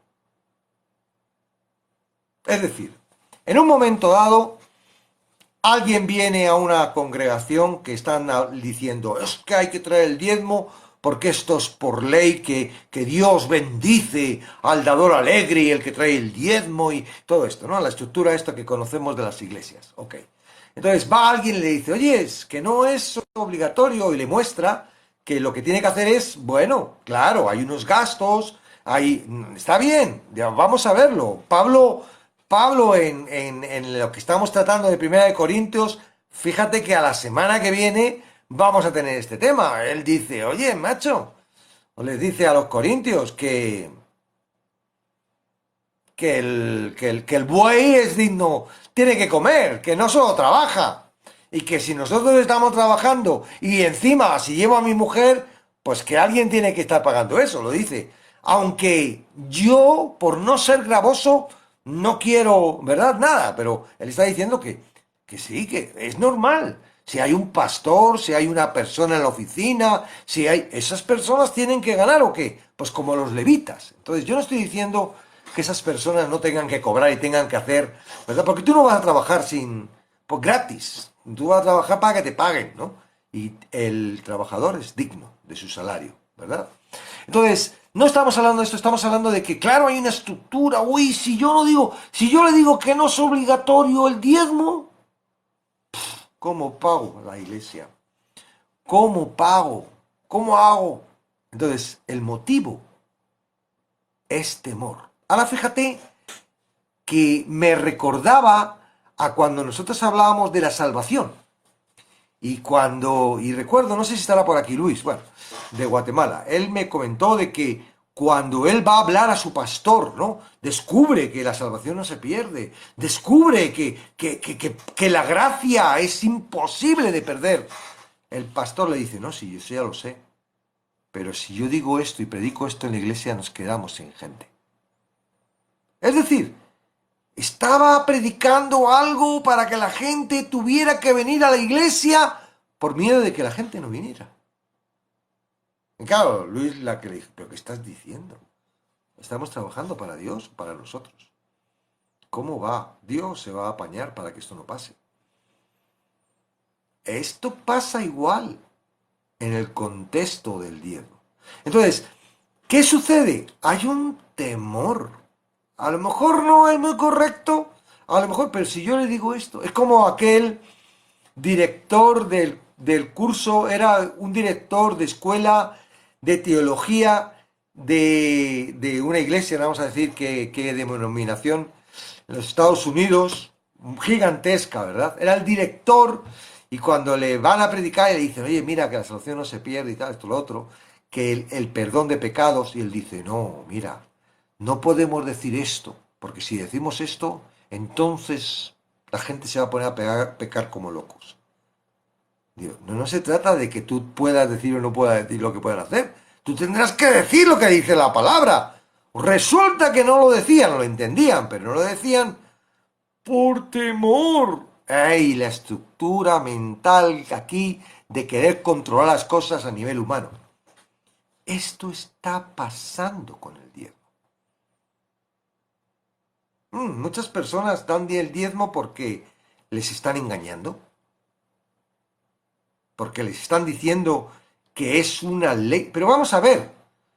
Es decir, en un momento dado, alguien viene a una congregación que están diciendo, es que hay que traer el diezmo porque esto es por ley que Dios bendice al dador alegre y el que trae el diezmo y todo esto, ¿no? La estructura esta que conocemos de las iglesias. Ok. Entonces va alguien y le dice, oye, es que no es obligatorio y le muestra que lo que tiene que hacer es, bueno, claro, hay unos gastos, está bien, ya vamos a verlo. Pablo en lo que estamos tratando de Primera de Corintios, fíjate que a la semana que viene vamos a tener este tema. Él dice, oye, macho, o les dice a los corintios que el buey es digno, tiene que comer, que no solo trabaja. Y que si nosotros estamos trabajando y encima si llevo a mi mujer, pues que alguien tiene que estar pagando eso, lo dice. Aunque yo, por no ser gravoso, no quiero, ¿verdad? Nada, pero él está diciendo que sí, que es normal. Si hay un pastor, si hay una persona en la oficina, si hay... ¿Esas personas tienen que ganar o qué? Pues como los levitas. Entonces yo no estoy diciendo que esas personas no tengan que cobrar y tengan que hacer, ¿verdad? Porque tú no vas a trabajar pues gratis. Tú vas a trabajar para que te paguen, ¿no? Y el trabajador es digno de su salario, ¿verdad? Entonces, no estamos hablando de esto, estamos hablando de que, claro, hay una estructura. Uy, si yo le digo que no es obligatorio el diezmo, ¿cómo pago la iglesia? ¿Cómo pago? ¿Cómo hago? Entonces, el motivo es temor. Ahora fíjate que me recordaba a cuando nosotros hablábamos de la salvación. Y recuerdo, no sé si estará por aquí Luis, bueno, de Guatemala, él me comentó de que cuando él va a hablar a su pastor, ¿no? Descubre que la salvación no se pierde, descubre que la gracia es imposible de perder. El pastor le dice, no, sí, yo ya lo sé, pero si yo digo esto y predico esto en la iglesia, nos quedamos sin gente. Es decir, estaba predicando algo para que la gente tuviera que venir a la iglesia por miedo de que la gente no viniera. Y claro, Luis la que le dijo, ¿pero qué estás diciendo? Estamos trabajando para Dios, para nosotros. ¿Cómo va? Dios se va a apañar para que esto no pase. Esto pasa igual en el contexto del diezmo. Entonces, ¿qué sucede? Hay un temor. A lo mejor no es muy correcto, a lo mejor, pero si yo le digo esto, es como aquel director del curso, era un director de escuela de teología de una iglesia, vamos a decir que de denominación, en los Estados Unidos, gigantesca, ¿verdad? Era el director y cuando le van a predicar y le dicen, oye, mira, que la salvación no se pierde y tal, esto, lo otro, que el perdón de pecados, y él dice, no, mira, no podemos decir esto, porque si decimos esto, entonces la gente se va a poner a pecar como locos. Digo, no, no se trata de que tú puedas decir o no puedas decir lo que puedan hacer. Tú tendrás que decir lo que dice la palabra. Resulta que no lo decían, lo entendían, pero no lo decían por temor. ¡Ey! La estructura mental aquí de querer controlar las cosas a nivel humano. Esto está pasando con el diezmo. Muchas personas dan el diezmo porque les están engañando, porque les están diciendo que es una ley. Pero vamos a ver.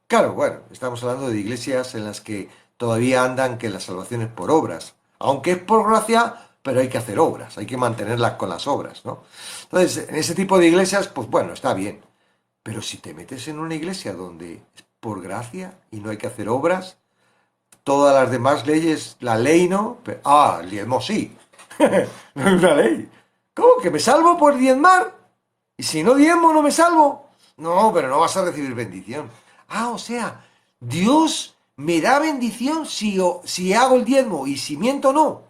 Claro, bueno, estamos hablando de iglesias en las que todavía andan que la salvación es por obras. Aunque es por gracia, pero hay que hacer obras, hay que mantenerlas con las obras, ¿no? Entonces, en ese tipo de iglesias, pues bueno, está bien. Pero si te metes en una iglesia donde es por gracia y no hay que hacer obras, todas las demás leyes, la ley no, pero, el diezmo sí. No es una ley. ¿Cómo que me salvo por diezmar? Y si no diezmo, no me salvo. No, pero no vas a recibir bendición. O sea, Dios me da bendición si hago el diezmo y si miento no.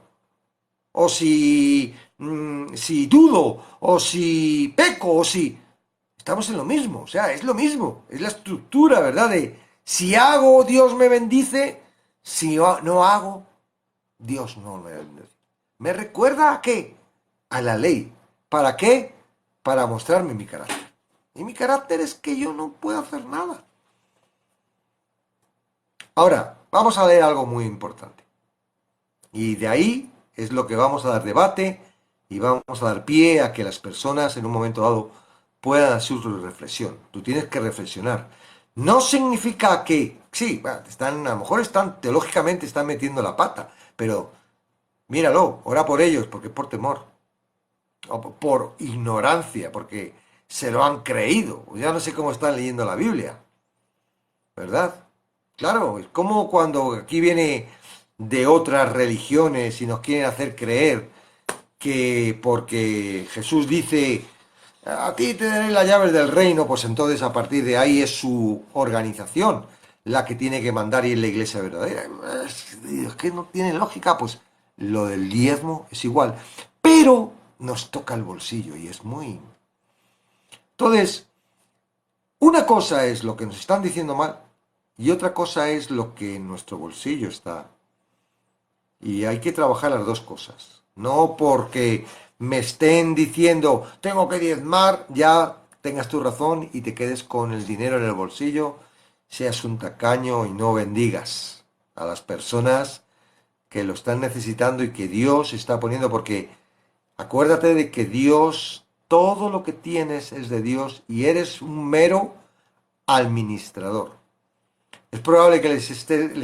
O si dudo, o si peco, o si... Estamos en lo mismo, o sea, es lo mismo. Es la estructura, ¿verdad? De si hago, Dios me bendice. Si no hago, Dios no me bendice. ¿Me recuerda a qué? A la ley. ¿Para qué? Para mostrarme mi carácter. Y mi carácter es que yo no puedo hacer nada. Ahora, vamos a leer algo muy importante. Y de ahí es lo que vamos a dar debate y vamos a dar pie a que las personas en un momento dado puedan hacer su reflexión. Tú tienes que reflexionar. No significa que, sí, a lo mejor teológicamente están metiendo la pata, pero míralo, ora por ellos, porque es por temor, o por ignorancia, porque se lo han creído. Ya no sé cómo están leyendo la Biblia, ¿verdad? Claro, es como cuando aquí viene de otras religiones y nos quieren hacer creer que porque Jesús dice, a ti te daré las llaves del reino, pues entonces a partir de ahí es su organización la que tiene que mandar y es la iglesia verdadera. Es que no tiene lógica, pues lo del diezmo es igual. Pero nos toca el bolsillo y es muy... Entonces, una cosa es lo que nos están diciendo mal y otra cosa es lo que en nuestro bolsillo está. Y hay que trabajar las dos cosas. No porque me estén diciendo tengo que diezmar, ya tengas tu razón y te quedes con el dinero en el bolsillo, seas un tacaño y no bendigas a las personas que lo están necesitando y que Dios está poniendo, porque acuérdate de que Dios, todo lo que tienes es de Dios y eres un mero administrador. Es probable que le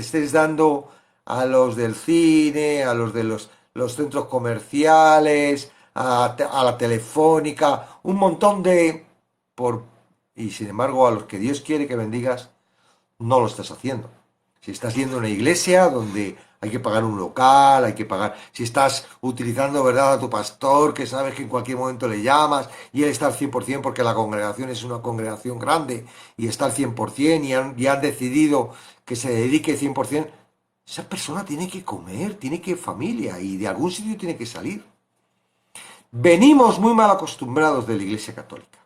estés dando a los del cine, a los de los centros comerciales, a la telefónica, un montón de... y sin embargo, a los que Dios quiere que bendigas, no lo estás haciendo. Si estás yendo a una iglesia donde hay que pagar un local, hay que pagar... Si estás utilizando, ¿verdad?, a tu pastor, que sabes que en cualquier momento le llamas y él está al 100% porque la congregación es una congregación grande y está al 100% y han decidido que se dedique 100%, esa persona tiene que comer, tiene que familia y de algún sitio tiene que salir. Venimos muy mal acostumbrados de la Iglesia Católica.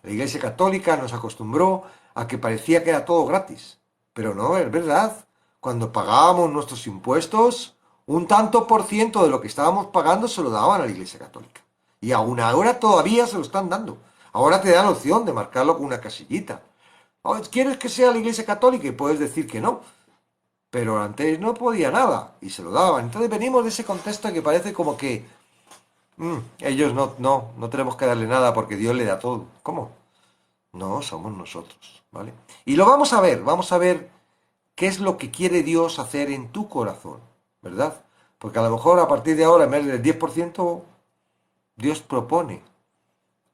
La Iglesia Católica nos acostumbró a que parecía que era todo gratis. Pero no, es verdad. Cuando pagábamos nuestros impuestos, un tanto por ciento de lo que estábamos pagando se lo daban a la Iglesia Católica. Y aún ahora todavía se lo están dando. Ahora te dan la opción de marcarlo con una casillita. ¿Quieres que sea la Iglesia Católica? Y puedes decir que no. Pero antes no podía nada y se lo daban. Entonces venimos de ese contexto que parece como que ellos no tenemos que darle nada porque Dios le da todo. ¿Cómo? No, somos nosotros, ¿vale? Y lo vamos a ver qué es lo que quiere Dios hacer en tu corazón, ¿verdad? Porque a lo mejor a partir de ahora, en vez del 10%, Dios propone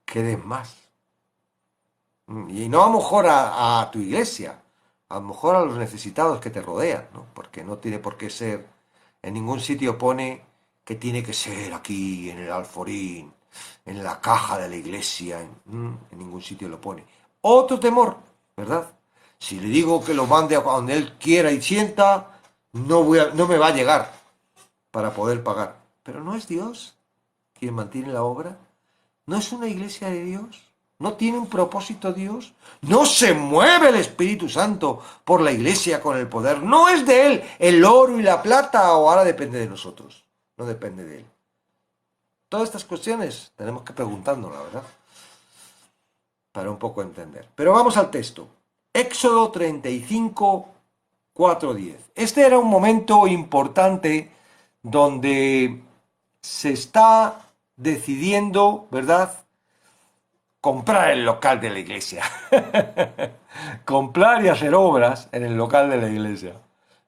que des más. Y no a lo mejor a tu iglesia, a lo mejor a los necesitados que te rodean, ¿no? Porque no tiene por qué ser, en ningún sitio pone que tiene que ser aquí, en el alforín, en la caja de la iglesia, en ningún sitio lo pone. Otro temor, ¿verdad? Si le digo que lo mande a donde él quiera y sienta, no me va a llegar para poder pagar. Pero no es Dios quien mantiene la obra, no es una iglesia de Dios. ¿No tiene un propósito Dios? ¿No se mueve el Espíritu Santo por la iglesia con el poder? ¿No es de Él el oro y la plata o ahora depende de nosotros? No depende de Él. Todas estas cuestiones tenemos que preguntarnos, la verdad, para un poco entender. Pero vamos al texto. Éxodo 35, 4:10. Este era un momento importante donde se está decidiendo, ¿verdad?, comprar el local de la iglesia. Comprar y hacer obras en el local de la iglesia.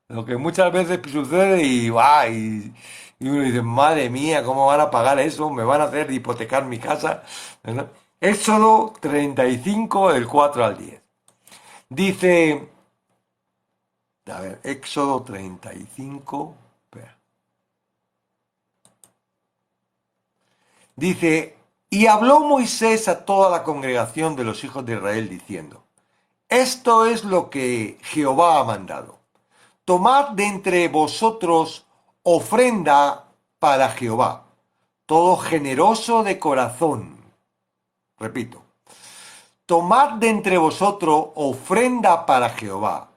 Lo que muchas veces sucede y uno dice, madre mía, ¿cómo van a pagar eso? ¿Me van a hacer hipotecar mi casa? ¿Verdad? Éxodo 35, del 4 al 10. Dice, a ver, Éxodo 35, espera. Dice, y habló Moisés a toda la congregación de los hijos de Israel diciendo, esto es lo que Jehová ha mandado. Tomad de entre vosotros ofrenda para Jehová, todo generoso de corazón. Repito, tomad de entre vosotros ofrenda para Jehová,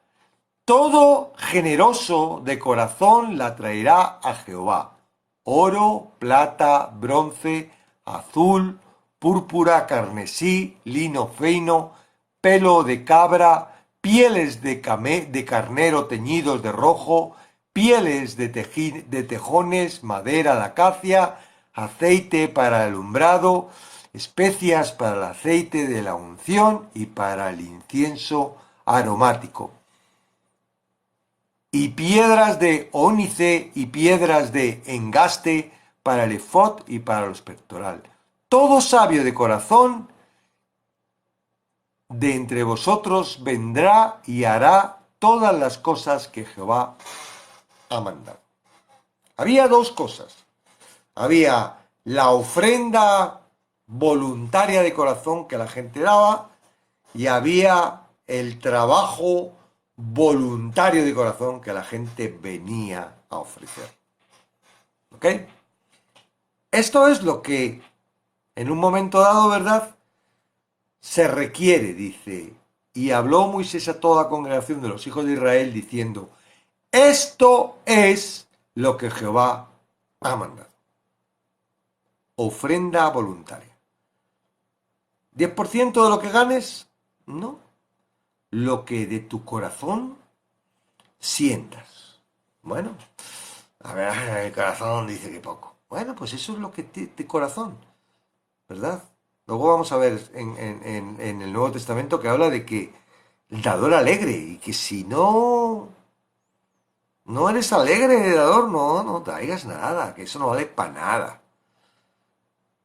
todo generoso de corazón la traerá a Jehová. Oro, plata, bronce, azul, púrpura, carmesí, lino fino, pelo de cabra, pieles de carnero teñidos de rojo, pieles de tejones, madera de acacia, aceite para el alumbrado, especias para el aceite de la unción y para el incienso aromático, y piedras de ónice y piedras de engaste para el efod y para los pectoral. Todo sabio de corazón de entre vosotros vendrá y hará todas las cosas que Jehová ha mandado. Había dos cosas. Había la ofrenda voluntaria de corazón que la gente daba y había el trabajo voluntario de corazón que la gente venía a ofrecer. ¿Ok? Esto es lo que en un momento dado, ¿verdad?, se requiere, dice, y habló Moisés a toda la congregación de los hijos de Israel diciendo, esto es lo que Jehová ha mandado. Ofrenda voluntaria. ¿10% de lo que ganes? No. Lo que de tu corazón sientas. Bueno, a ver, el corazón dice que poco. Bueno, pues eso es lo que de corazón, ¿verdad? Luego vamos a ver en el Nuevo Testamento que habla de que el dador alegre y que si no eres alegre, dador, no traigas nada, que eso no vale para nada.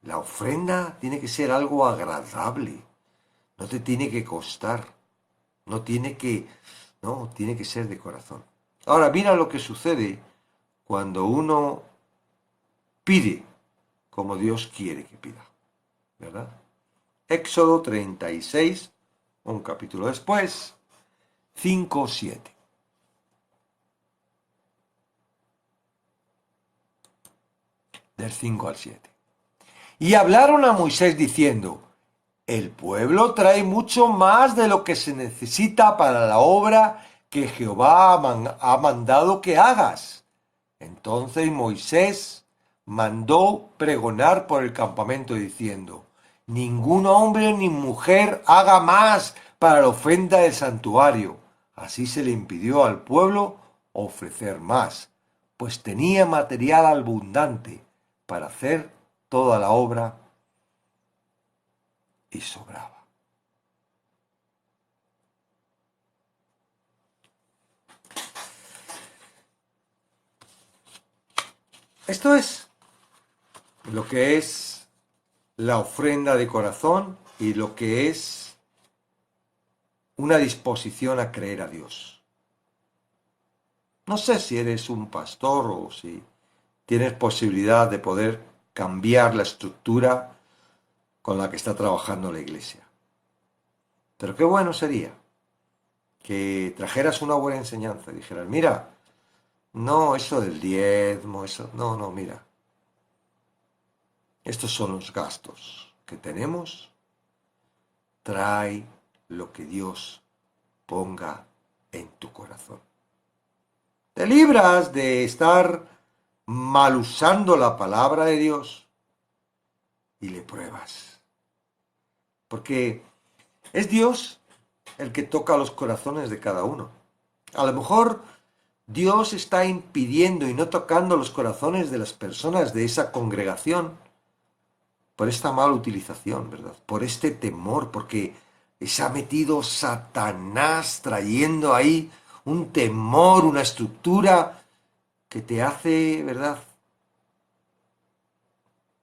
La ofrenda tiene que ser algo agradable, no te tiene que costar, tiene que ser de corazón. Ahora, mira lo que sucede cuando uno pide como Dios quiere que pida, ¿verdad? Éxodo 36, un capítulo después, 5, 7. Del 5 al 7. Y hablaron a Moisés diciendo, el pueblo trae mucho más de lo que se necesita para la obra que Jehová ha mandado que hagas. Entonces Moisés mandó pregonar por el campamento diciendo, ningún hombre ni mujer haga más para la ofrenda del santuario. Así se le impidió al pueblo ofrecer más, pues tenía material abundante para hacer toda la obra y sobraba. Esto es lo que es la ofrenda de corazón y lo que es una disposición a creer a Dios. No sé si eres un pastor o si tienes posibilidad de poder cambiar la estructura con la que está trabajando la iglesia. Pero qué bueno sería que trajeras una buena enseñanza y dijeras, mira, no, eso del diezmo, eso, no, mira. Estos son los gastos que tenemos. Trae lo que Dios ponga en tu corazón. Te libras de estar mal usando la palabra de Dios y le pruebas. Porque es Dios el que toca los corazones de cada uno. A lo mejor Dios está impidiendo y no tocando los corazones de las personas de esa congregación por esta mala utilización, ¿verdad? Por este temor, porque se ha metido Satanás trayendo ahí un temor, una estructura que te hace, ¿verdad?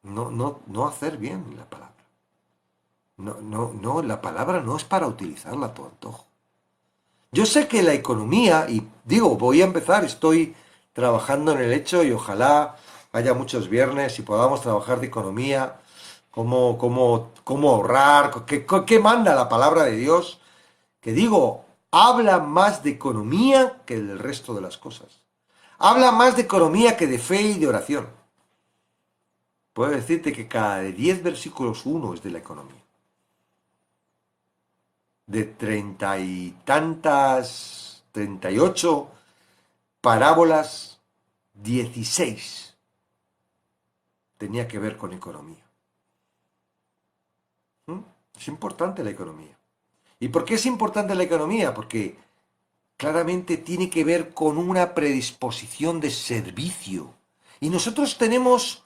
No hacer bien la palabra. No, la palabra no es para utilizarla a tu antojo. Yo sé que la economía, y digo, voy a empezar, estoy trabajando en el hecho y ojalá haya muchos viernes y podamos trabajar de economía, cómo ahorrar, qué manda la palabra de Dios, que digo, habla más de economía que del resto de las cosas. Habla más de economía que de fe y de oración. Puedo decirte que cada 10 versículos uno es de la economía. De 30 y tantas, 38 parábolas, 16 tenía que ver con economía. Es importante la economía. ¿Y por qué es importante la economía? Porque claramente tiene que ver con una predisposición de servicio. Y nosotros tenemos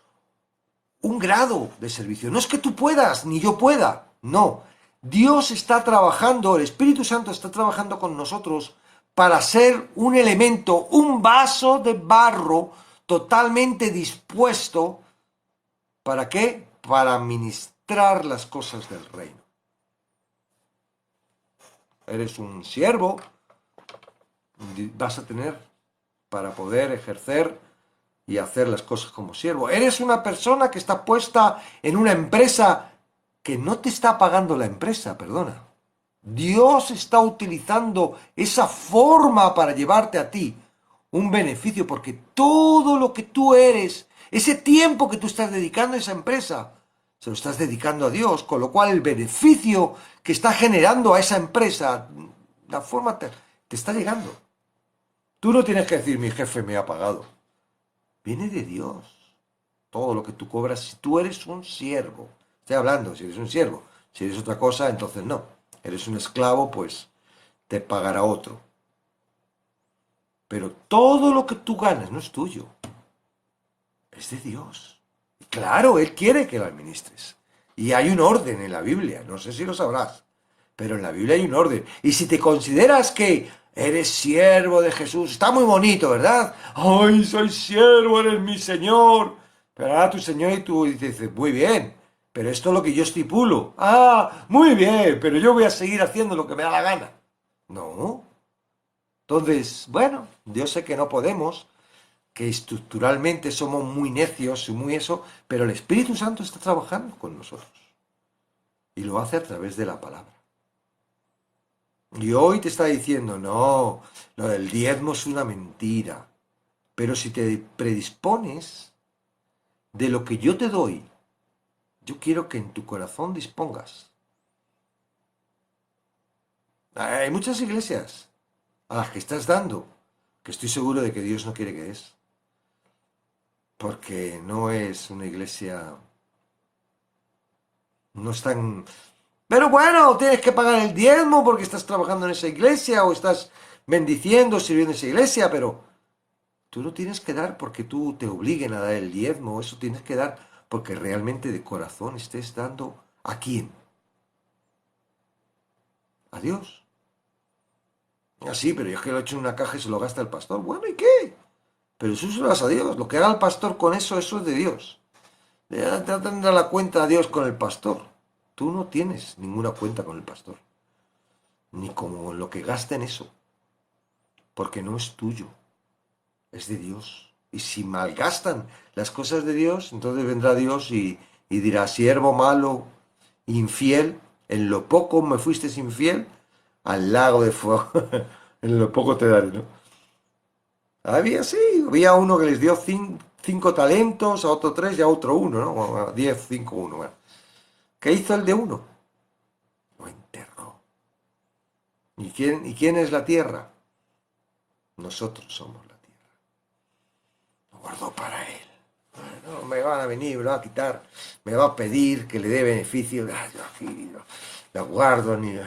un grado de servicio. No es que tú puedas, ni yo pueda. No. Dios está trabajando, el Espíritu Santo está trabajando con nosotros para ser un elemento, un vaso de barro totalmente dispuesto. ¿Para qué? Para ministrar las cosas del reino. Eres un siervo, vas a tener para poder ejercer y hacer las cosas como siervo. Eres una persona que está puesta en una empresa que no te está pagando la empresa, perdona. Dios está utilizando esa forma para llevarte a ti un beneficio, porque todo lo que tú eres, ese tiempo que tú estás dedicando a esa empresa, se lo estás dedicando a Dios, con lo cual el beneficio que está generando a esa empresa, la forma te está llegando. Tú no tienes que decir, mi jefe me ha pagado. Viene de Dios. Todo lo que tú cobras, si tú eres un siervo. Estoy hablando, si eres un siervo. Si eres otra cosa, entonces no. Eres un esclavo, pues te pagará otro. Pero todo lo que tú ganas no es tuyo. Es de Dios. Y claro, Él quiere que lo administres. Y hay un orden en la Biblia. No sé si lo sabrás. Pero en la Biblia hay un orden. Y si te consideras que eres siervo de Jesús, está muy bonito, ¿verdad? ¡Ay, soy siervo, eres mi Señor! Pero ahora tu Señor y tú dices, muy bien, pero esto es lo que yo estipulo. ¡Ah, muy bien! Pero yo voy a seguir haciendo lo que me da la gana. No. Entonces, bueno, yo sé que no podemos, que estructuralmente somos muy necios y muy eso, pero el Espíritu Santo está trabajando con nosotros. Y lo hace a través de la palabra. Y hoy te está diciendo, no, lo del diezmo es una mentira. Pero si te predispones de lo que yo te doy, yo quiero que en tu corazón dispongas. Hay muchas iglesias a las que estás dando, que estoy seguro de que Dios no quiere que des. Porque no es una iglesia, no están Pero bueno, tienes que pagar el diezmo porque estás trabajando en esa iglesia o estás bendiciendo, sirviendo en esa iglesia, pero tú lo tienes que dar porque tú te obliguen a dar el diezmo, eso tienes que dar porque realmente de corazón estés dando ¿a quién? A Dios. Ah, sí, pero yo es que lo he hecho en una caja y se lo gasta el pastor. Bueno, ¿y qué? Pero eso se lo das a Dios. Lo que haga el pastor con eso es de Dios. Ya tendrá la cuenta a Dios con el pastor. Tú no tienes ninguna cuenta con el pastor. Ni como lo que gasta en eso. Porque no es tuyo. Es de Dios. Y si malgastan las cosas de Dios, entonces vendrá Dios y dirá, siervo malo, infiel, en lo poco me fuiste infiel, al lago de fuego. En lo poco te daré, ¿no? Sí, había uno que les dio cinco talentos, a otro tres y a otro uno, ¿no? Bueno, 10, 5, 1. Bueno. ¿Qué hizo el de uno? Lo enterró. ¿Y quién es la tierra? Nosotros somos la tierra. Lo guardó para él. No me van a venir, me lo va a quitar, me va a pedir que le dé beneficio. Yo aquí la guardo, ni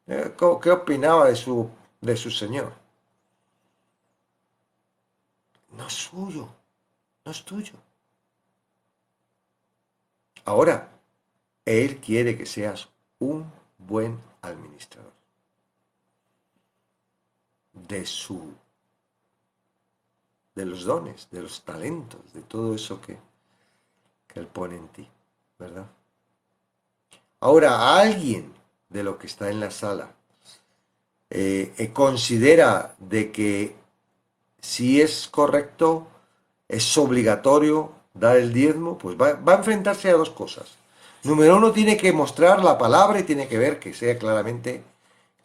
¿qué opinaba de su señor? No es suyo, no es tuyo. Ahora, él quiere que seas un buen administrador de su, de los dones, de los talentos, de todo eso que él pone en ti, ¿verdad? Ahora, a alguien de lo que está en la sala considera de que si es correcto, es obligatorio dar el diezmo, pues va a enfrentarse a dos cosas. Número uno, tiene que mostrar la palabra y tiene que ver que sea claramente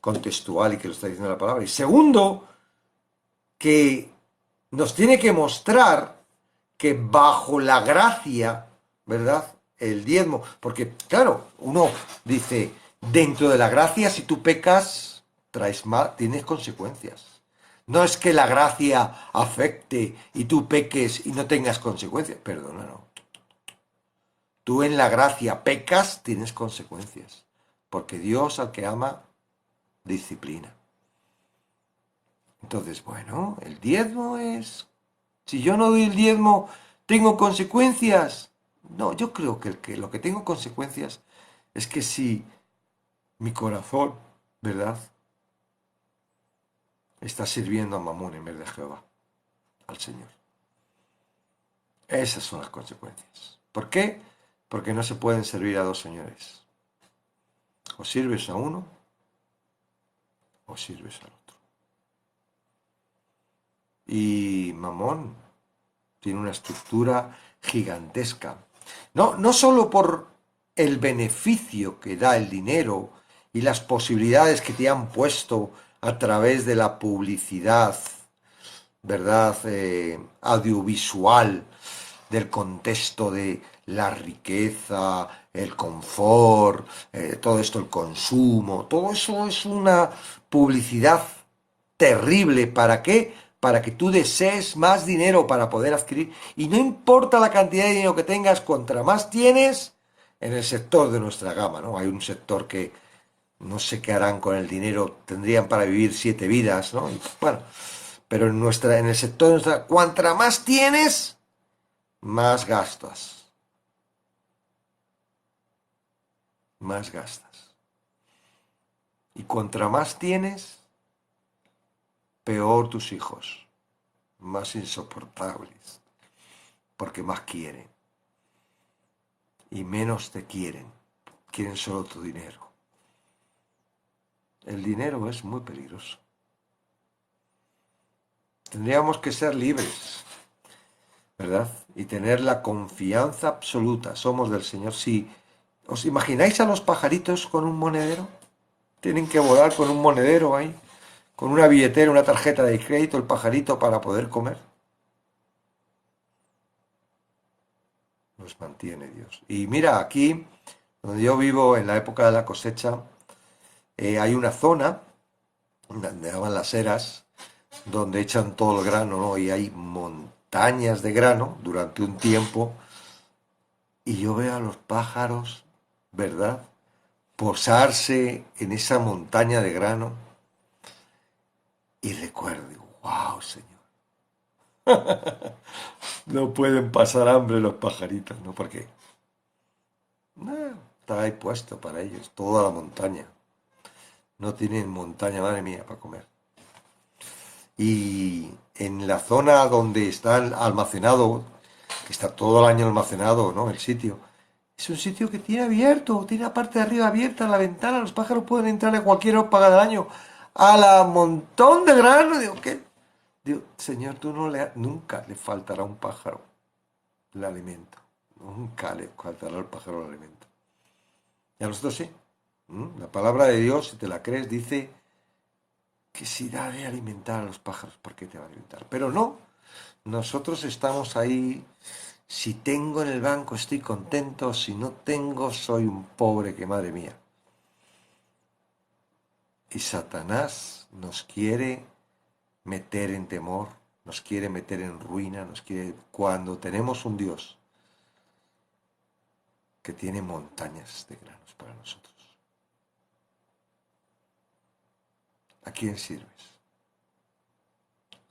contextual y que lo está diciendo la palabra. Y segundo, que nos tiene que mostrar que bajo la gracia, ¿verdad? El diezmo, porque claro, uno dice, dentro de la gracia, si tú pecas, traes mal, tienes consecuencias. No es que la gracia afecte y tú peques y no tengas consecuencias. Perdona, no. Tú en la gracia pecas, tienes consecuencias. Porque Dios al que ama, disciplina. Entonces, bueno, el diezmo es... Si yo no doy el diezmo, ¿tengo consecuencias? No, yo creo que lo que tengo consecuencias es que si mi corazón, ¿verdad?, está sirviendo a Mamón en vez de Jehová, al Señor. Esas son las consecuencias. ¿Por qué? Porque no se pueden servir a dos señores. O sirves a uno o sirves al otro. Y Mamón tiene una estructura gigantesca. No solo por el beneficio que da el dinero y las posibilidades que te han puesto a través de la publicidad, ¿verdad? Audiovisual, del contexto de la riqueza, el confort, todo esto, el consumo, todo eso es una publicidad terrible. ¿Para qué? Para que tú desees más dinero para poder adquirir. Y no importa la cantidad de dinero que tengas, contra más tienes en el sector de nuestra gama, ¿no? Hay un sector que no sé qué harán con el dinero, tendrían para vivir 7 vidas, ¿no? Y, bueno, pero en el sector de nuestra, cuanto más tienes, más gastas. Más gastas. Y cuanto más tienes, peor tus hijos. Más insoportables. Porque más quieren. Y menos te quieren. Quieren solo tu dinero. El dinero es muy peligroso. Tendríamos que ser libres, ¿verdad? Y tener la confianza absoluta. Somos del Señor. Si os imagináis a los pajaritos con un monedero, tienen que volar con un monedero ahí, con una billetera, una tarjeta de crédito, el pajarito para poder comer. Nos mantiene Dios. Y mira, aquí, donde yo vivo en la época de la cosecha, hay una zona, donde llaman las eras, donde echan todo el grano, ¿no? Y hay montañas de grano durante un tiempo. Y yo veo a los pájaros ¿verdad? Posarse en esa montaña de grano y recuerde, wow, Señor. No pueden pasar hambre los pajaritos, ¿no? Porque no, está ahí puesto para ellos, toda la montaña. No tienen montaña, madre mía, para comer. Y en la zona donde está almacenado, que está todo el año almacenado, ¿no? El sitio, es un sitio que tiene abierto, tiene la parte de arriba abierta, la ventana, los pájaros pueden entrar a cualquier época del año, a la montón de grano. Digo, ¿qué? Digo, Señor, tú nunca le faltará a un pájaro el alimento. Nunca le faltará al pájaro el alimento. Y a nosotros sí. La palabra de Dios, si te la crees, dice que si da de alimentar a los pájaros, ¿por qué te va a alimentar? Pero no, nosotros estamos ahí. Si tengo en el banco estoy contento, si no tengo soy un pobre que madre mía. Y Satanás nos quiere meter en temor, nos quiere meter en ruina, nos quiere... Cuando tenemos un Dios que tiene montañas de granos para nosotros. ¿A quién sirves?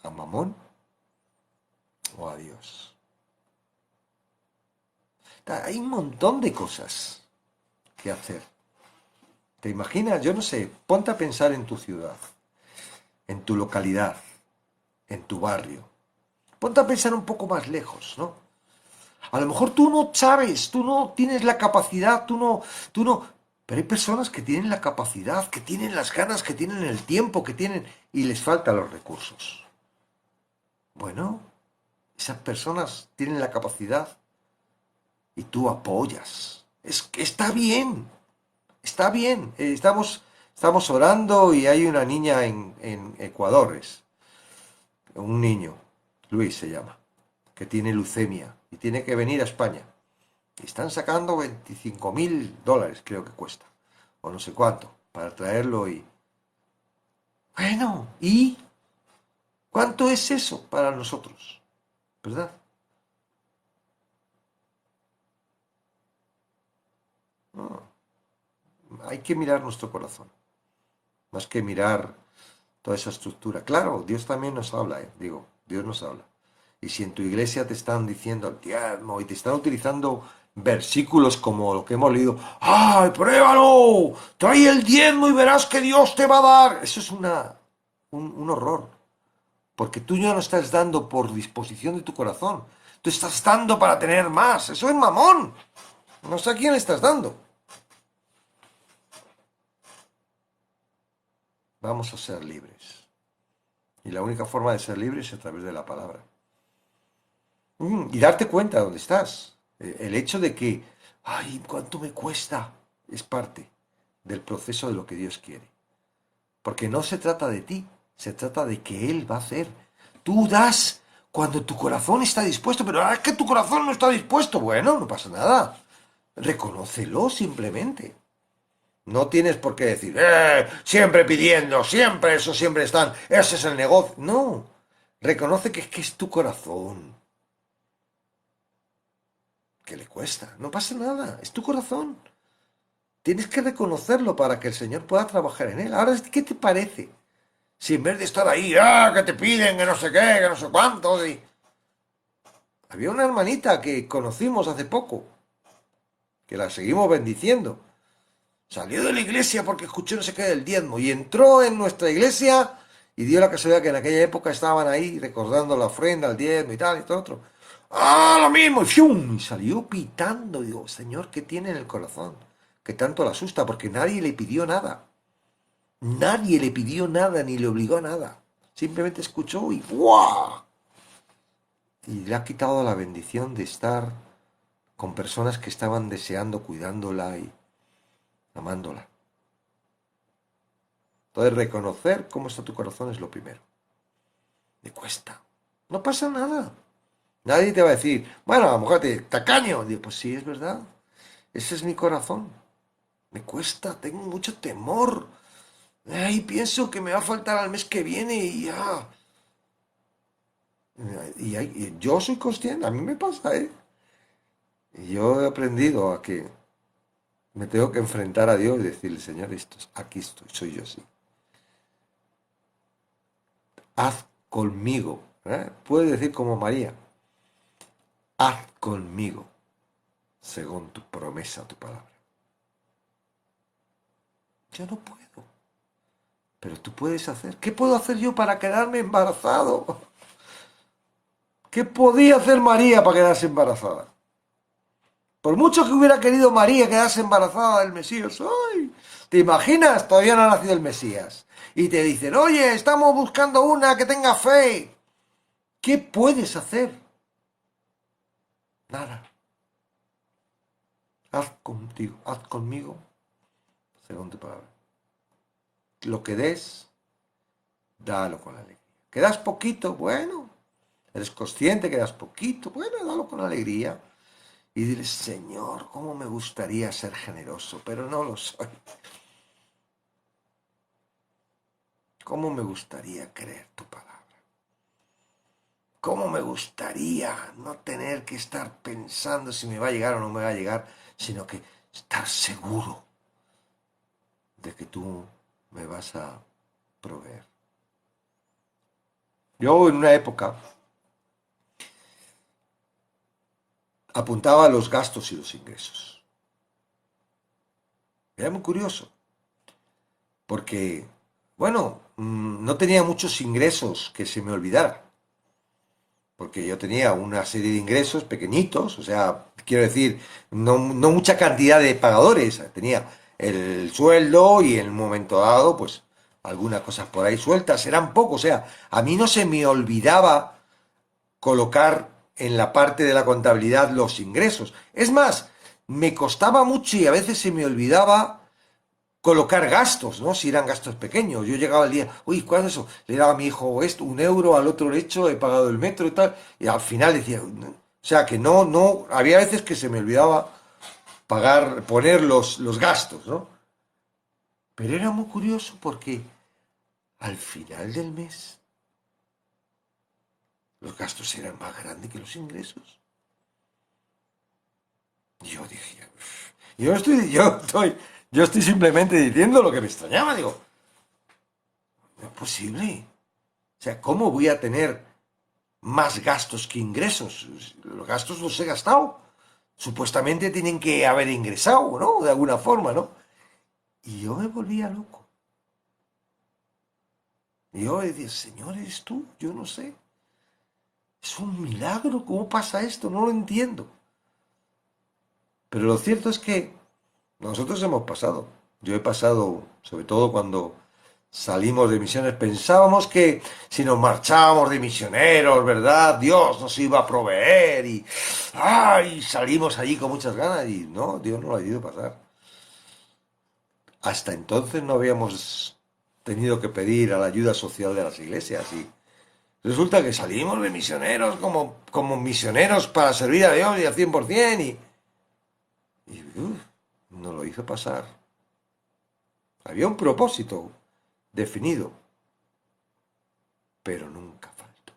¿A Mamón o a Dios? Hay un montón de cosas que hacer. ¿Te imaginas? Yo no sé, ponte a pensar en tu ciudad, en tu localidad, en tu barrio. Ponte a pensar un poco más lejos, ¿no? A lo mejor tú no sabes, tú no tienes la capacidad, tú no... Pero hay personas que tienen la capacidad, que tienen las ganas, que tienen el tiempo, que tienen... y les faltan los recursos. Bueno, esas personas tienen la capacidad y tú apoyas. Es que está bien, está bien. Estamos orando y hay una niña en Ecuador, un niño, Luis se llama, que tiene leucemia y tiene que venir a España. Y están sacando $25.000, creo que cuesta, o no sé cuánto, para traerlo y... Bueno, ¿y cuánto es eso para nosotros? ¿Verdad? No, hay que mirar nuestro corazón, más que mirar toda esa estructura. Claro, Dios también nos habla, digo, Dios nos habla. Y si en tu iglesia te están diciendo el diezmo y te están utilizando versículos como lo que hemos leído, ¡ay, pruébalo! Trae el diezmo y verás que Dios te va a dar. Eso es un horror. Porque tú ya no estás dando por disposición de tu corazón. Tú estás dando para tener más. Eso es mamón. No sé a quién le estás dando. Vamos a ser libres. Y la única forma de ser libres es a través de la palabra. Y darte cuenta de dónde estás. El hecho de que, ay, ¿cuánto me cuesta? Es parte del proceso de lo que Dios quiere. Porque no se trata de ti, se trata de que Él va a hacer. Tú das cuando tu corazón está dispuesto, pero es que tu corazón no está dispuesto. Bueno, no pasa nada. Reconócelo simplemente. No tienes por qué decir, siempre pidiendo, siempre eso, siempre están, ese es el negocio. No, reconoce que es tu corazón. Que le cuesta, no pasa nada, es tu corazón. Tienes que reconocerlo para que el Señor pueda trabajar en él. Ahora, ¿qué te parece? Si en vez de estar ahí, que te piden, que no sé qué, que no sé cuánto. Había una hermanita que conocimos hace poco, que la seguimos bendiciendo. Salió de la iglesia porque escuchó no sé qué del diezmo y entró en nuestra iglesia y dio la casualidad que en aquella época estaban ahí recordando la ofrenda, el diezmo y tal y todo otro. ¡Ah, lo mismo! Y ¡fium! Y salió pitando. Y digo, Señor, ¿qué tiene en el corazón? Que tanto le asusta, porque nadie le pidió nada. Nadie le pidió nada ni le obligó a nada. Simplemente escuchó y ¡buah! Y le ha quitado la bendición de estar con personas que estaban deseando, cuidándola y amándola. Entonces, reconocer cómo está tu corazón es lo primero. Me cuesta. No pasa nada. Nadie te va a decir, bueno, a lo mejor tacaño. Digo, pues sí, es verdad. Ese es mi corazón. Me cuesta, tengo mucho temor. Ay, pienso que me va a faltar al mes que viene y ya. Y yo soy consciente, a mí me pasa, ¿eh? Y yo he aprendido a que me tengo que enfrentar a Dios y decirle, Señor, aquí estoy, soy yo así. Haz conmigo, ¿eh? Puedes decir como María, haz conmigo según tu promesa, tu palabra. Yo no puedo, pero tú puedes hacer. ¿Qué puedo hacer yo para quedarme embarazado? ¿Qué podía hacer María para quedarse embarazada? Por mucho que hubiera querido María quedarse embarazada del Mesías, ¡ay! ¿Te imaginas? Todavía no ha nacido el Mesías. Y te dicen, oye, estamos buscando una que tenga fe. ¿Qué puedes hacer? Nada. Haz conmigo, según tu palabra. Lo que des, dalo con alegría. ¿Que das poquito? Bueno. ¿Eres consciente que das poquito? Bueno, dalo con alegría. Y dile, Señor, cómo me gustaría ser generoso, pero no lo soy. ¿Cómo me gustaría creer tu palabra? ¿Cómo me gustaría no tener que estar pensando si me va a llegar o no me va a llegar, sino que estar seguro de que tú me vas a proveer? Yo en una época apuntaba los gastos y los ingresos. Era muy curioso, porque, bueno, no tenía muchos ingresos que se me olvidara, porque yo tenía una serie de ingresos pequeñitos, o sea, quiero decir, no mucha cantidad de pagadores, tenía el sueldo y en un momento dado, pues, algunas cosas por ahí sueltas, eran pocos, o sea, a mí no se me olvidaba colocar en la parte de la contabilidad los ingresos. Es más, me costaba mucho y a veces se me olvidaba colocar gastos, ¿no? Si eran gastos pequeños. Yo llegaba el día, uy, ¿cuál es eso? Le daba a mi hijo esto, 1 euro, al otro le hecho, he pagado el metro y tal. Y al final decía, no. O sea que no, había veces que se me olvidaba poner los gastos, ¿no? Pero era muy curioso porque al final del mes los gastos eran más grandes que los ingresos. Y yo dije, "Uf". Yo estoy simplemente diciendo lo que me extrañaba. Digo, no es posible. O sea, ¿cómo voy a tener más gastos que ingresos? Los gastos los he gastado. Supuestamente tienen que haber ingresado, ¿no? De alguna forma, ¿no? Y yo me volvía loco. Y yo decía, Señor, ¿eres tú? Yo no sé. Es un milagro. ¿Cómo pasa esto? No lo entiendo. Pero lo cierto es que nosotros hemos pasado. Yo he pasado, sobre todo cuando salimos de misiones, pensábamos que si nos marchábamos de misioneros, ¿verdad? Dios nos iba a proveer y, ¡ay! Salimos allí con muchas ganas y no, Dios no lo ha ido a pasar. Hasta entonces no habíamos tenido que pedir a la ayuda social de las iglesias y resulta que salimos de misioneros como misioneros para servir a Dios y al 100% y no lo hizo pasar. Había un propósito definido, pero nunca faltó.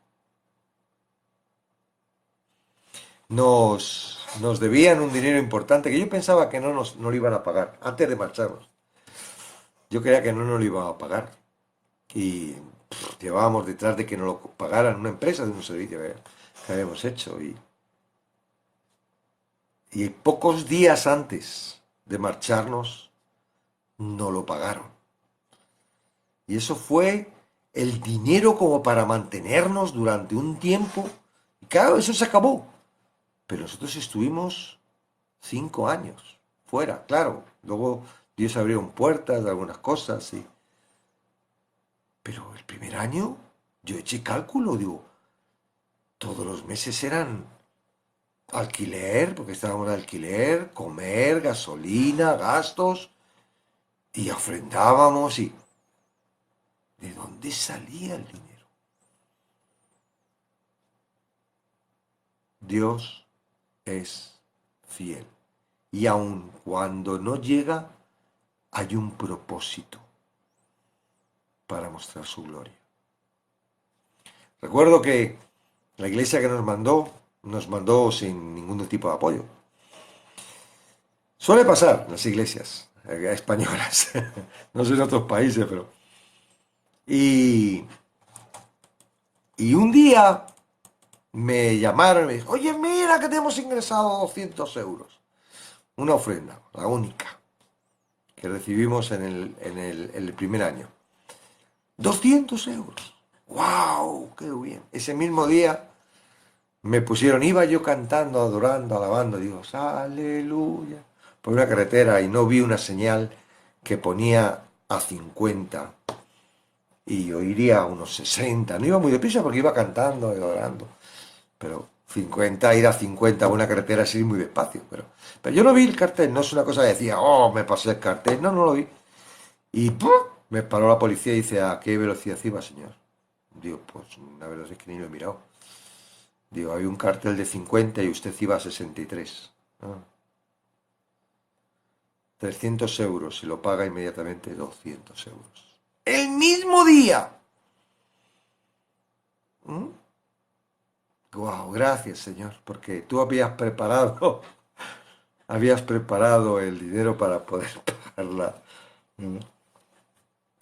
Nos debían un dinero importante que yo pensaba que no lo iban a pagar antes de marcharnos. Yo creía que no nos lo iban a pagar y llevábamos detrás de que nos lo pagaran una empresa de un servicio que habíamos hecho y pocos días antes de marcharnos no lo pagaron. Y eso fue el dinero como para mantenernos durante un tiempo. Y claro, eso se acabó. Pero nosotros estuvimos 5 años fuera, claro. Luego Dios abrió puertas de algunas cosas, y pero el primer año yo eché cálculo, digo, todos los meses eran alquiler, porque estábamos de alquiler, comer, gasolina, gastos, y ofrendábamos y... ¿De dónde salía el dinero? Dios es fiel. Y aun cuando no llega, hay un propósito para mostrar su gloria. Recuerdo que la iglesia que nos mandó sin ningún tipo de apoyo. Suele pasar en las iglesias españolas, no sé en otros países, pero... Y, y un día me llamaron y me dijo, oye, mira que te hemos ingresado 200 euros. Una ofrenda, la única, que recibimos en el primer año. 200 euros. ¡Wow! ¡Qué bien! Ese mismo día me pusieron, iba yo cantando, adorando, alabando a Dios, aleluya, por una carretera y no vi una señal que ponía a 50 y yo iría a unos 60. No iba muy deprisa porque iba cantando y adorando, pero 50, ir a 50 a una carretera es ir muy despacio, pero yo no vi el cartel, no es una cosa que decía, oh, me pasé el cartel, no, no lo vi. Y ¡pum! Me paró la policía y dice, ¿a qué velocidad iba, señor? Digo, pues la verdad es que ni lo he mirado. Digo, hay un cartel de 50 y usted iba a 63. Ah, 300 euros y lo paga inmediatamente 200 euros. ¡El mismo día! ¡Wow! Gracias, señor, porque tú habías preparado el dinero para poder pagarla. Mm.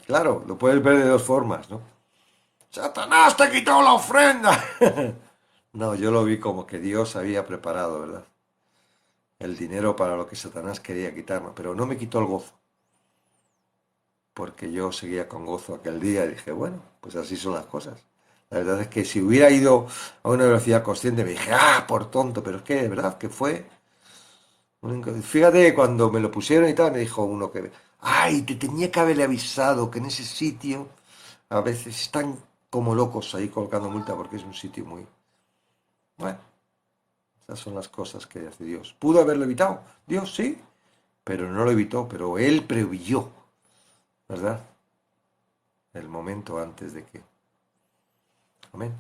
Claro, lo puedes ver de dos formas, ¿no? ¡Satanás te ha quitado la ofrenda! No, yo lo vi como que Dios había preparado, ¿verdad? El dinero para lo que Satanás quería quitarnos, pero no me quitó el gozo, porque yo seguía con gozo aquel día y dije, bueno, pues así son las cosas. La verdad es que si hubiera ido a una velocidad consciente me dije, por tonto, pero es que de verdad que fue... Fíjate, cuando me lo pusieron y tal, me dijo uno que, ay, te tenía que haberle avisado que en ese sitio a veces están como locos ahí colocando multa porque es un sitio muy... Bueno, esas son las cosas que hace Dios. ¿Pudo haberlo evitado? Dios sí, pero no lo evitó, pero Él preveyó, ¿verdad? El momento antes de que... Amén.